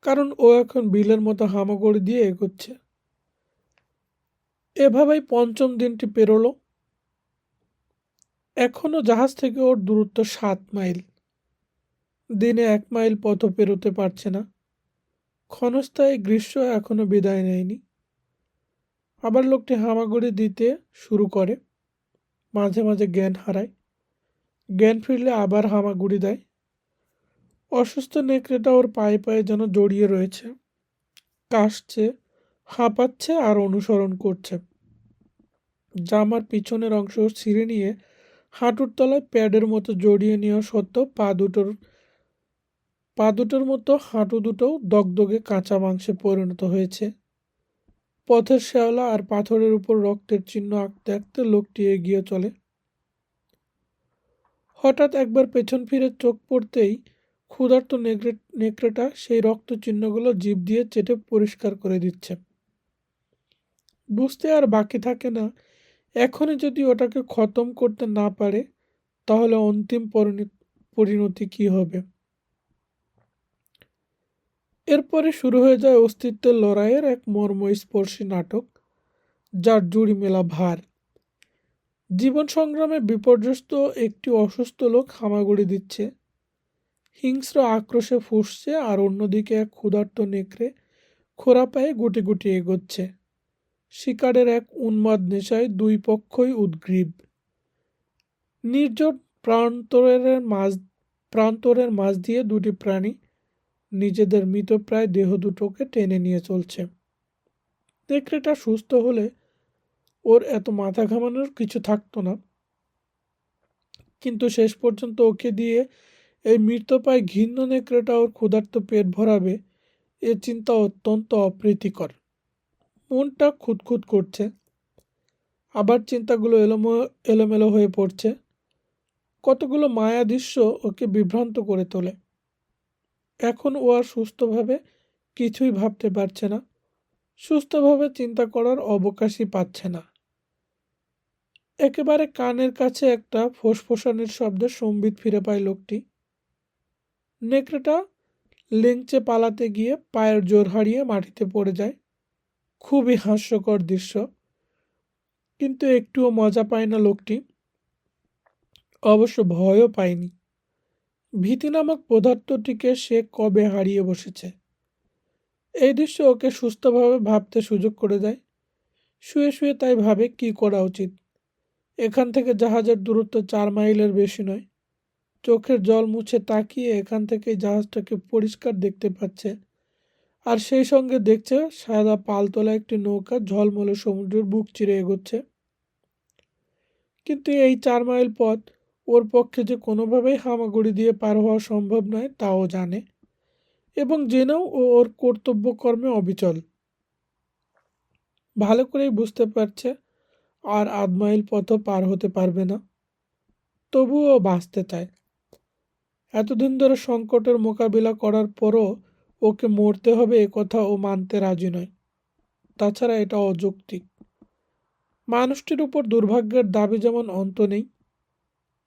কারণ ও এখন বিলের মতো হামাগুড়ি দিয়ে এগোচ্ছে। এভাবেই পঞ্চম দিনটি পেরোলো। এখনো জাহাজ থেকে ওর দূরত্ব 7 মাইল। দিনে 1 মাইল পথও পেরোতে পারছে না। ক্ষণস্থায়ী গ্রীষ্ম এখনো বিদায় নেয়নি। আবার লোকটি হামাগুড়ি দিতে শুরু করে। মাঝে মাঝে জ্ঞান হারায়। জ্ঞান ফিরলে আবার হামাগুড়ি দেয়। অসুস্থ নেকড়েটা ওর পায়ে পায়ে যেন জড়িয়ে রয়েছে, কাশছে, হাঁপাচ্ছে আর অনুসরণ করছে। জামার পিছনের অংশ ছিঁড়ে নিয়ে হাঁটুর তলায় প্যাডের মতো জড়িয়ে নেওয়া সত্ত্বেও পা দুটোর মতো হাঁটু দুটোও দগদগে কাঁচা মাংসে পরিণত হয়েছে। পথের শ্যাওলা আর পাথরের উপর রক্তের চিহ্ন আঁকতে আঁকতে লোকটি এগিয়ে চলে। হঠাৎ একবার পেছন ফিরে চোখ পড়তেই ক্ষুধার্ত নেকড়েটা সেই রক্ত চিহ্নগুলো জিভ দিয়ে চেটে পরিষ্কার করে দিচ্ছে। বুঝতে আর বাকি থাকে না, এখনই যদি ওটাকে খতম করতে না পারে, তাহলে অন্তিম পরিণতি কি হবে। এরপরে শুরু হয়ে যায় অস্তিত্বের লড়াইয়ের এক মর্মস্পর্শী নাটক, যার জুড়ি মেলা ভার। জীবন সংগ্রামে বিপর্যস্ত একটি অসুস্থ লোক হামাগুড়ি দিচ্ছে, হিংস্র আক্রোশে ফুঁসছে, আর অন্যদিকে এক ক্ষুধার্ত নেকড়ে খোঁড়া পায়ে গুটি গুটি এগোচ্ছে। শিকারের এক উন্মাদ নেশায় দুই পক্ষই উদ্গ্রীব। নির্জন প্রান্তরের মাঝ দিয়ে দুটি প্রাণী নিজেদের মৃতপ্রায় দেহ দুটোকে টেনে নিয়ে চলছে। নেকড়েটা সুস্থ হলে ওর এত মাথা ঘামানোর কিছু থাকতো না, কিন্তু শেষ পর্যন্ত ওকে দিয়ে এই মৃতপ্রায় ঘৃণ্য নেকড়েটা ওর ক্ষুধার্ত পেট ভরাবে, এ চিন্তা অত্যন্ত অপ্রীতিকর। মনটা খুঁতখুত করছে, আবার চিন্তাগুলো এলোমেলো হয়ে পড়ছে। কতগুলো মায়া দৃশ্য ওকে বিভ্রান্ত করে তোলে। এখন ও আর সুস্থভাবে কিছুই ভাবতে পারছে না, সুস্থভাবে চিন্তা করার অবকাশই পাচ্ছে না। একেবারে কানের কাছে একটা ফোঁসফোঁসানির শব্দে সম্বিত ফিরে পায় লোকটি। নেকড়েটা লেংচে পালাতে গিয়ে পায়ের জোর হারিয়ে মাটিতে পড়ে যায়। খুবই হাস্যকর দৃশ্য, কিন্তু একটুও মজা পায় না লোকটি। অবশ্য ভয়ও পায়নি। ভীতি নামক পদার্থটিকে সে কবে হারিয়ে বসেছে। এই দৃশ্য ওকে সুস্থভাবে ভাবতে সুযোগ করে দেয়। শুয়ে শুয়ে তাই ভাবে কি করা উচিত। এখান থেকে জাহাজের দূরত্ব 4 মাইলের বেশি নয়। চোখের জল মুছে তাকিয়ে এখান থেকে জাহাজটাকে পরিষ্কার দেখতে পাচ্ছে, আর সেই সঙ্গে দেখছে সাদা পালতোলা একটি নৌকা ঝলমলে সমুদ্রের বুক চিরে এগোচ্ছে। কিন্তু এই 4 মাইল পথ ওর পক্ষে যে কোনোভাবেই হামাগুড়ি দিয়ে পার হওয়া সম্ভব নয় তাও জানে, এবং জেনেও ও ওর কর্তব্য কর্মে অবিচল। ভালো করেই বুঝতে পারছে আর 1/2 মাইল পথও পার হতে পারবে না, তবুও ও বাঁচতে চায়। এতদিন ধরে সংকটের মোকাবিলা করার পরও ওকে মরতে হবে এ কথা ও মানতে রাজি নয়। তাছাড়া এটা অযৌক্তিক। মানুষটির উপর দুর্ভাগ্যের দাবি যেমন অন্ত নেই,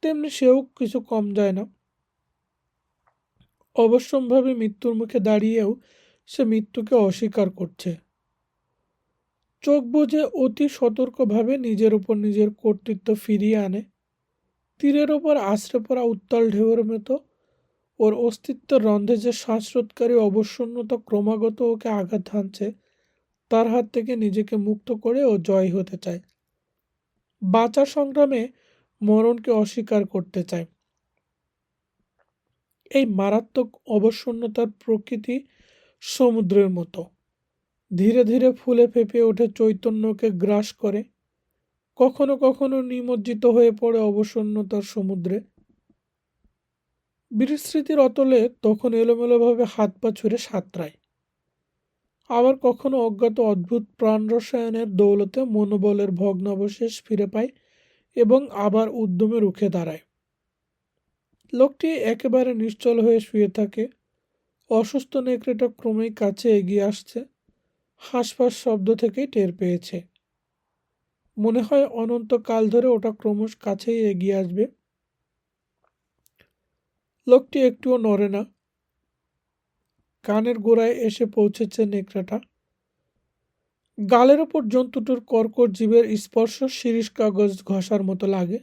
তেমনি সেও কিছু কম যায় না। অবশ্যম্ভাবী মৃত্যুর মুখে দাঁড়িয়েও সে মৃত্যুকে অস্বীকার করছে। চোখ বুজে অতি সতর্কভাবে নিজের উপর নিজের কর্তৃত্ব ফিরিয়ে আনে। তীরের ওপর আছড়ে পড়া উত্তাল ঢেউয়ের মতো ওর অস্তিত্বের রন্ধে যে শ্বাসরোধকারী অবসন্নতা ক্রমাগত ওকে আঘাত হানছে, তার হাত থেকে নিজেকে মুক্ত করে ও জয় হতে চায়। বাঁচার সংগ্রামে মরণকে অস্বীকার করতে চায়। এই মারাত্মক অবসন্নতার প্রকৃতি সমুদ্রের মতো, ধীরে ধীরে ফুলে ফেঁপে ওঠে, চৈতন্যকে গ্রাস করে, কখনো কখনো নিমজ্জিত হয়ে পড়ে অবসন্নতার সমুদ্রে। বিস্মৃতির অতলে তখন এলোমেলোভাবে হাত পা ছুঁড়ে সাঁতরায়, আবার কখনো অজ্ঞাত অদ্ভুত প্রাণ রসায়নের দৌলতে মনোবলের ভগ্নাবশেষ ফিরে পায় এবং আবার উদ্যমে রুখে দাঁড়ায়। লোকটি একেবারে নিশ্চল হয়ে শুয়ে থাকে। অসুস্থ নেকড়েটা ক্রমেই কাছে এগিয়ে আসছে। হাঁসফাঁস শব্দ থেকেই টের পেয়েছে। মনে হয় অনন্তকাল ধরে ওটা ক্রমশ কাছেই এগিয়ে আসবে। লোকটি একটুও নড়ে না। কানের গোড়ায় এসে পৌঁছেছে নেকড়েটা। গালের ওপর জন্তুটির কর্কট জীবের স্পর্শ শিরীষ কাগজ ঘষার মতো লাগে।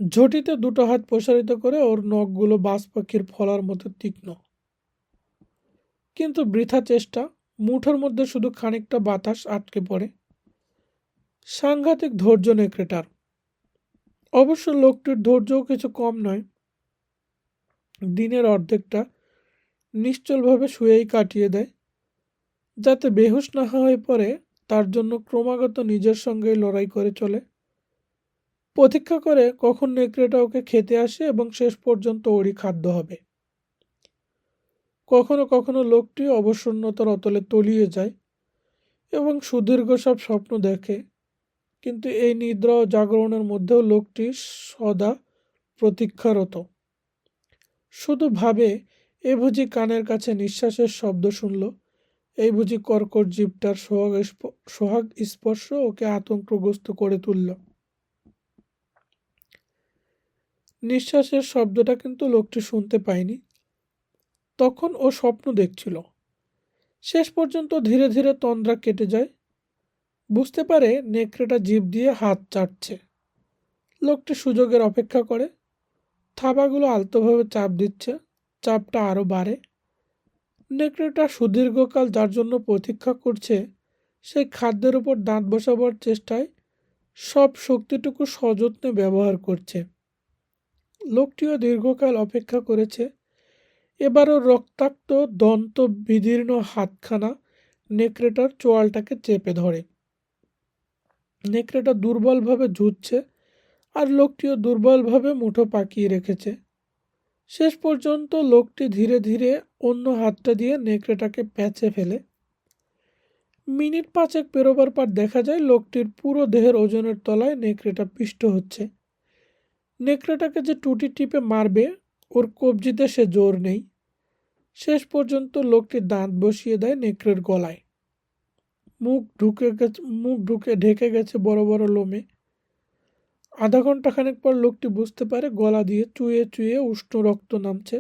ঝটিতে দুটো হাত প্রসারিত করে ওর নখগুলো বাজ পাখির ফলার মতো তীক্ষ্ণ। কিন্তু বৃথা চেষ্টা, মুঠোর মধ্যে শুধু খানিকটা বাতাস আটকে পড়ে। সাংঘাতিক ধৈর্য নেকড়েটার। অবশ্য লোকটির ধৈর্যও কিছু কম নয়। দিনের অর্ধেকটা নিশ্চলভাবে শুয়েই কাটিয়ে দেয়, যাতে বেহুশ না হয়ে পড়ে তার জন্য ক্রমাগত নিজের সঙ্গেই লড়াই করে চলে। প্রতীক্ষা করে কখন নেকড়েটা ওকে খেতে আসে এবং শেষ পর্যন্ত ওরই খাদ্য হবে। কখনো কখনো লোকটি অবসন্নতার অতলে তলিয়ে যায় এবং সুদীর্ঘ সব স্বপ্ন দেখে, কিন্তু এই নিদ্রা ও জাগরণের মধ্যেও লোকটি সদা প্রতীক্ষারত। শুধু ভাবে, এ বুঝি কানের কাছে নিঃশ্বাসের শব্দ শুনল, এই বুঝি কর্কট জীবটার সোহাগ স্পর্শ ওকে আতঙ্কগ্রস্ত করে তুলল। নিঃশ্বাসের শব্দটা কিন্তু লোকটি শুনতে পায়নি। তখন ও স্বপ্ন দেখছিল। শেষ পর্যন্ত ধীরে ধীরে তন্দ্রা কেটে যায়। বুঝতে পারে নেকড়েটা জিভ দিয়ে হাত চাটছে। লোকটি সুযোগের অপেক্ষা করে। থাবাগুলো আলতোভাবে চাপ দিচ্ছে। চাপটা আরও বাড়ে। নেকড়েটা সুদীর্ঘকাল যার জন্য প্রতীক্ষা করছে, সেই খাদ্যের উপর দাঁত বসাবার চেষ্টায় সব শক্তিটুকু সযত্নে ব্যবহার করছে। লোকটিও দীর্ঘকাল অপেক্ষা করেছে। এবারও রক্তাক্ত দন্ত বিদীর্ণ হাতখানা নেকড়েটার চোয়ালটাকে চেপে ধরে। নেকড়েটা দুর্বলভাবে ঝুঁকছে, আর লোকটিও দুর্বলভাবে মুঠো পাকিয়ে রেখেছে। শেষ পর্যন্ত লোকটি ধীরে ধীরে অন্য হাতটা দিয়ে নেকড়েটাকে প্যাঁচে ফেলে। মিনিট 5 পেরোবার পর দেখা যায় লোকটির পুরো দেহের ওজনের তলায় নেকড়েটা পিষ্ট হচ্ছে। নেকড়েটাকে যে টুটি টিপে মারবে, ওর কবজিতে সে জোর নেই। শেষ পর্যন্ত লোকটি দাঁত বসিয়ে দেয় নেকড়ের গলায়। মুখ ঢুকে ঢেকে গেছে বড় বড় লোমে। আধা ঘন্টা খানেক পর লোকটি বুঝতে পারে গলা দিয়ে চুয়ে চুয়ে উষ্ণ রক্ত নামছে।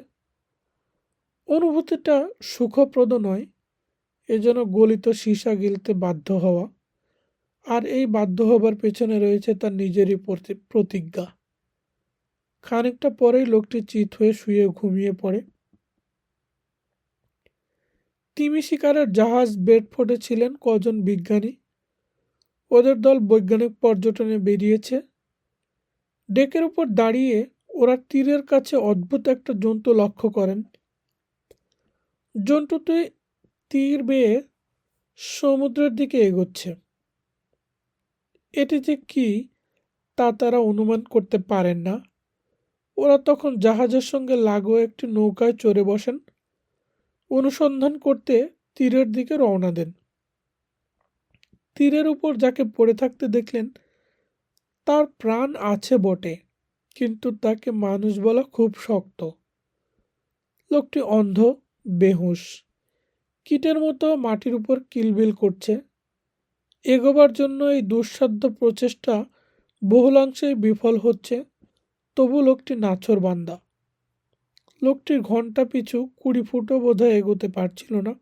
অনুভূতিটা সুখপ্রদ নয়, এজন্য গলিত সীসা গিলতে বাধ্য হওয়া। আর এই বাধ্য হবার পেছনে রয়েছে তার নিজেরই প্রতিজ্ঞা। খানিকটা পরেই লোকটি চিত হয়ে শুয়ে ঘুমিয়ে পড়ে। তিমি শিকারের জাহাজ বেডফোর্ডে ছিলেন কজন বিজ্ঞানী। ওদের দল বৈজ্ঞানিক পর্যটনে বেরিয়েছে। ডেকের উপর দাঁড়িয়ে ওরা তীরের কাছে অদ্ভুত একটা জন্তু লক্ষ্য করেন। জন্তুটি তীর বেয়ে সমুদ্রের দিকে এগোচ্ছে। এটি যে কি তা তারা অনুমান করতে পারেন না। ওরা তখন জাহাজের সঙ্গে লাগোয়া একটি নৌকায় চড়ে বসেন, অনুসন্ধান করতে তীরের দিকে রওনা দেন। তীরের উপর যাকে পড়ে থাকতে দেখলেন তার প্রাণ আছে বটে, কিন্তু তাকে মানুষ বলা খুব শক্ত। লোকটি অন্ধ, বেহুশ, কীটের মতো মাটির উপর কিলবিল করছে। এগোবার জন্য এই দুঃসাধ্য প্রচেষ্টা বহুলাংশেই বিফল হচ্ছে, তবু লোকটি নাছোড়বান্দা। লোকটির ঘন্টা পিছু 20 ফুটও বোধহয় এগোতে পারছিল না।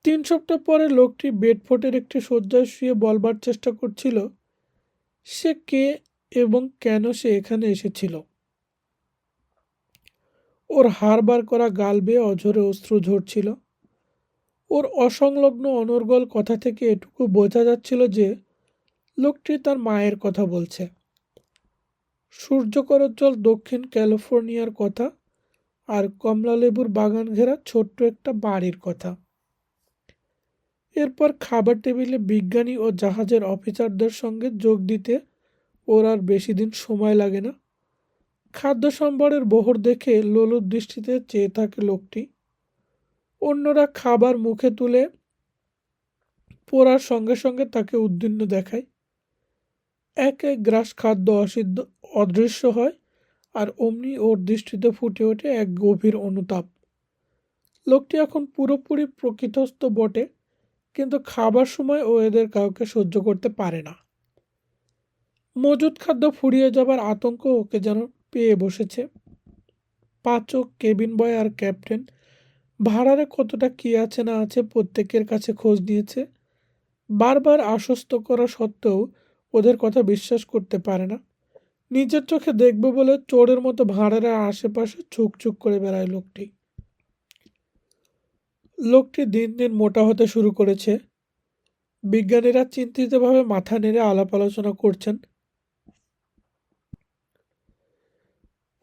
3 সপ্তাহ পরে লোকটি বেডফোর্টের একটি শয্যায় শুয়ে বলবার চেষ্টা করছিল সে কে এবং কেন সে এখানে এসেছিল। ওর হাড়বার করা গাল বেয়ে অঝরে অশ্রু ঝরছিল। ওর অসংলগ্ন অনর্গল কথা থেকে এটুকু বোঝা যাচ্ছিল যে লোকটি তার মায়ের কথা বলছে, সূর্যকরোজ্জ্বল দক্ষিণ ক্যালিফোর্নিয়ার কথা, আর কমলালেবুর বাগান ঘেরা ছোট্ট একটা বাড়ির কথা। এরপর খাবার টেবিলে বিজ্ঞানী ও জাহাজের অফিসারদের সঙ্গে যোগ দিতে ওর আর বেশি দিন সময় লাগে না। খাদ্য সম্ভারের বহর দেখে লোলুপ দৃষ্টিতে চেয়ে থাকে লোকটি। অন্যরা খাবার মুখে তুলে পড়ার সঙ্গে সঙ্গে তাকে উদ্বিগ্ন দেখায়। এক এক গ্রাস খাদ্য অদৃশ্য হয়, আর অমনি ওর দৃষ্টিতে ফুটে ওঠে এক গভীর অনুতাপ। লোকটি এখন পুরোপুরি প্রকৃতস্থ বটে, কিন্তু খাবার সময় ও এদের কাউকে সহ্য করতে পারে না। মজুদ খাদ্য ফুরিয়ে যাবার আতঙ্ক ওকে যেন পেয়ে বসেছে। পাচক, কেবিন বয় আর ক্যাপ্টেন ভাড়ারে কতটা কি আছে না আছে প্রত্যেকের কাছে খোঁজ নিয়েছে। বারবার আশ্বস্ত করা সত্ত্বেও ওদের কথা বিশ্বাস করতে পারে না। নিজের চোখে দেখবে বলে চোরের মতো ভাড়ারে আশেপাশে ছুকছুক করে বেড়ায় লোকটি। লোকটি দিন দিন মোটা হতে শুরু করেছে। বিজ্ঞানীরা চিন্তিতভাবে মাথা নেড়ে আলাপ আলোচনা করছেন।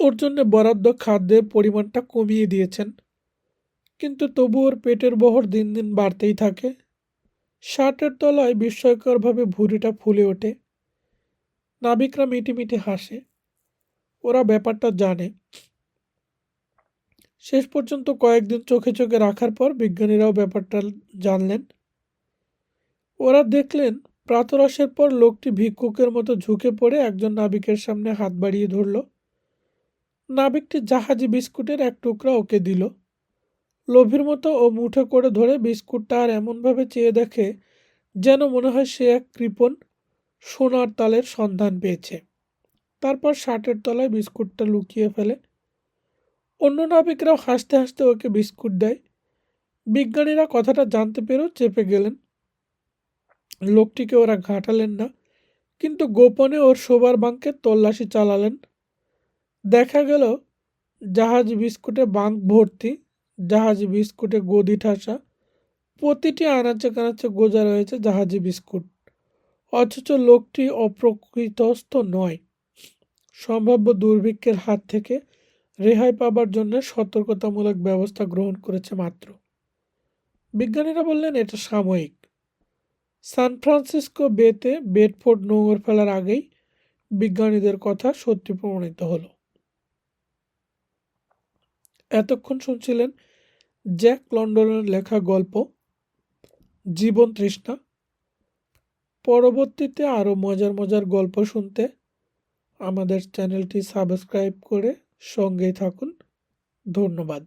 ওর জন্য বরাদ্দ খাদ্যের পরিমাণটা কমিয়ে দিয়েছেন, কিন্তু তবু ওর পেটের বহর দিন দিন বাড়তেই থাকে। শার্টের তলায় বিস্ময়করভাবে ভুঁড়িটা ফুলে ওঠে। নাবিকরা মিটিমিটি হাসে, ওরা ব্যাপারটা জানে। শেষ পর্যন্ত কয়েকদিন চোখে চোখে রাখার পর বিজ্ঞানীরাও ব্যাপারটা জানলেন। ওরা দেখলেন প্রাতরাশের পর লোকটি ভিক্ষুকের মতো ঝুঁকে পড়ে একজন নাবিকের সামনে হাত বাড়িয়ে ধরল। নাবিকটি জাহাজি বিস্কুটের এক টুকরা ওকে দিল। লোভীর মতো ও মুঠো করে ধরে বিস্কুটটা আর এমনভাবে চেয়ে দেখে যেন মনে হয় সে এক কৃপণ সোনার তালের সন্ধান পেয়েছে। তারপর শার্টের তলায় বিস্কুটটা লুকিয়ে ফেলে। অন্য নাবিকরাও হাসতে হাসতে ওকে বিস্কুট দেয়। বিজ্ঞানীরা কথাটা জানতে পেরেও চেপে গেলেন। লোকটিকে ওরা ঘাঁটালেন না, কিন্তু গোপনে ওর শোবার বাঙ্কে তল্লাশি চালালেন। দেখা গেল জাহাজি বিস্কুটে বাঙ্ক ভর্তি, জাহাজি বিস্কুটে গদি ঠাসা, প্রতিটি আনাচে কানাচে গোজা রয়েছে জাহাজি বিস্কুট। অথচ লোকটি অপ্রকৃতস্থ নয়, সম্ভাব্য দুর্ভিক্ষের হাত থেকে রেহাই পাবার জন্য সতর্কতামূলক ব্যবস্থা গ্রহণ করেছে মাত্র। বিজ্ঞানীরা বললেন এটা সাময়িক। সান ফ্রান্সিসকো বেতে বেডফোর্ড নোঙর ফেলার আগেই বিজ্ঞানীদের কথা সত্যি প্রমাণিত হলো। এতক্ষণ শুনছিলেন জ্যাক লন্ডনের লেখা গল্প জীবন তৃষ্ণা। পরবর্তীতে আরও মজার মজার গল্প শুনতে আমাদের চ্যানেলটি সাবস্ক্রাইব করে সঙ্গেই থাকুন। ধন্যবাদ।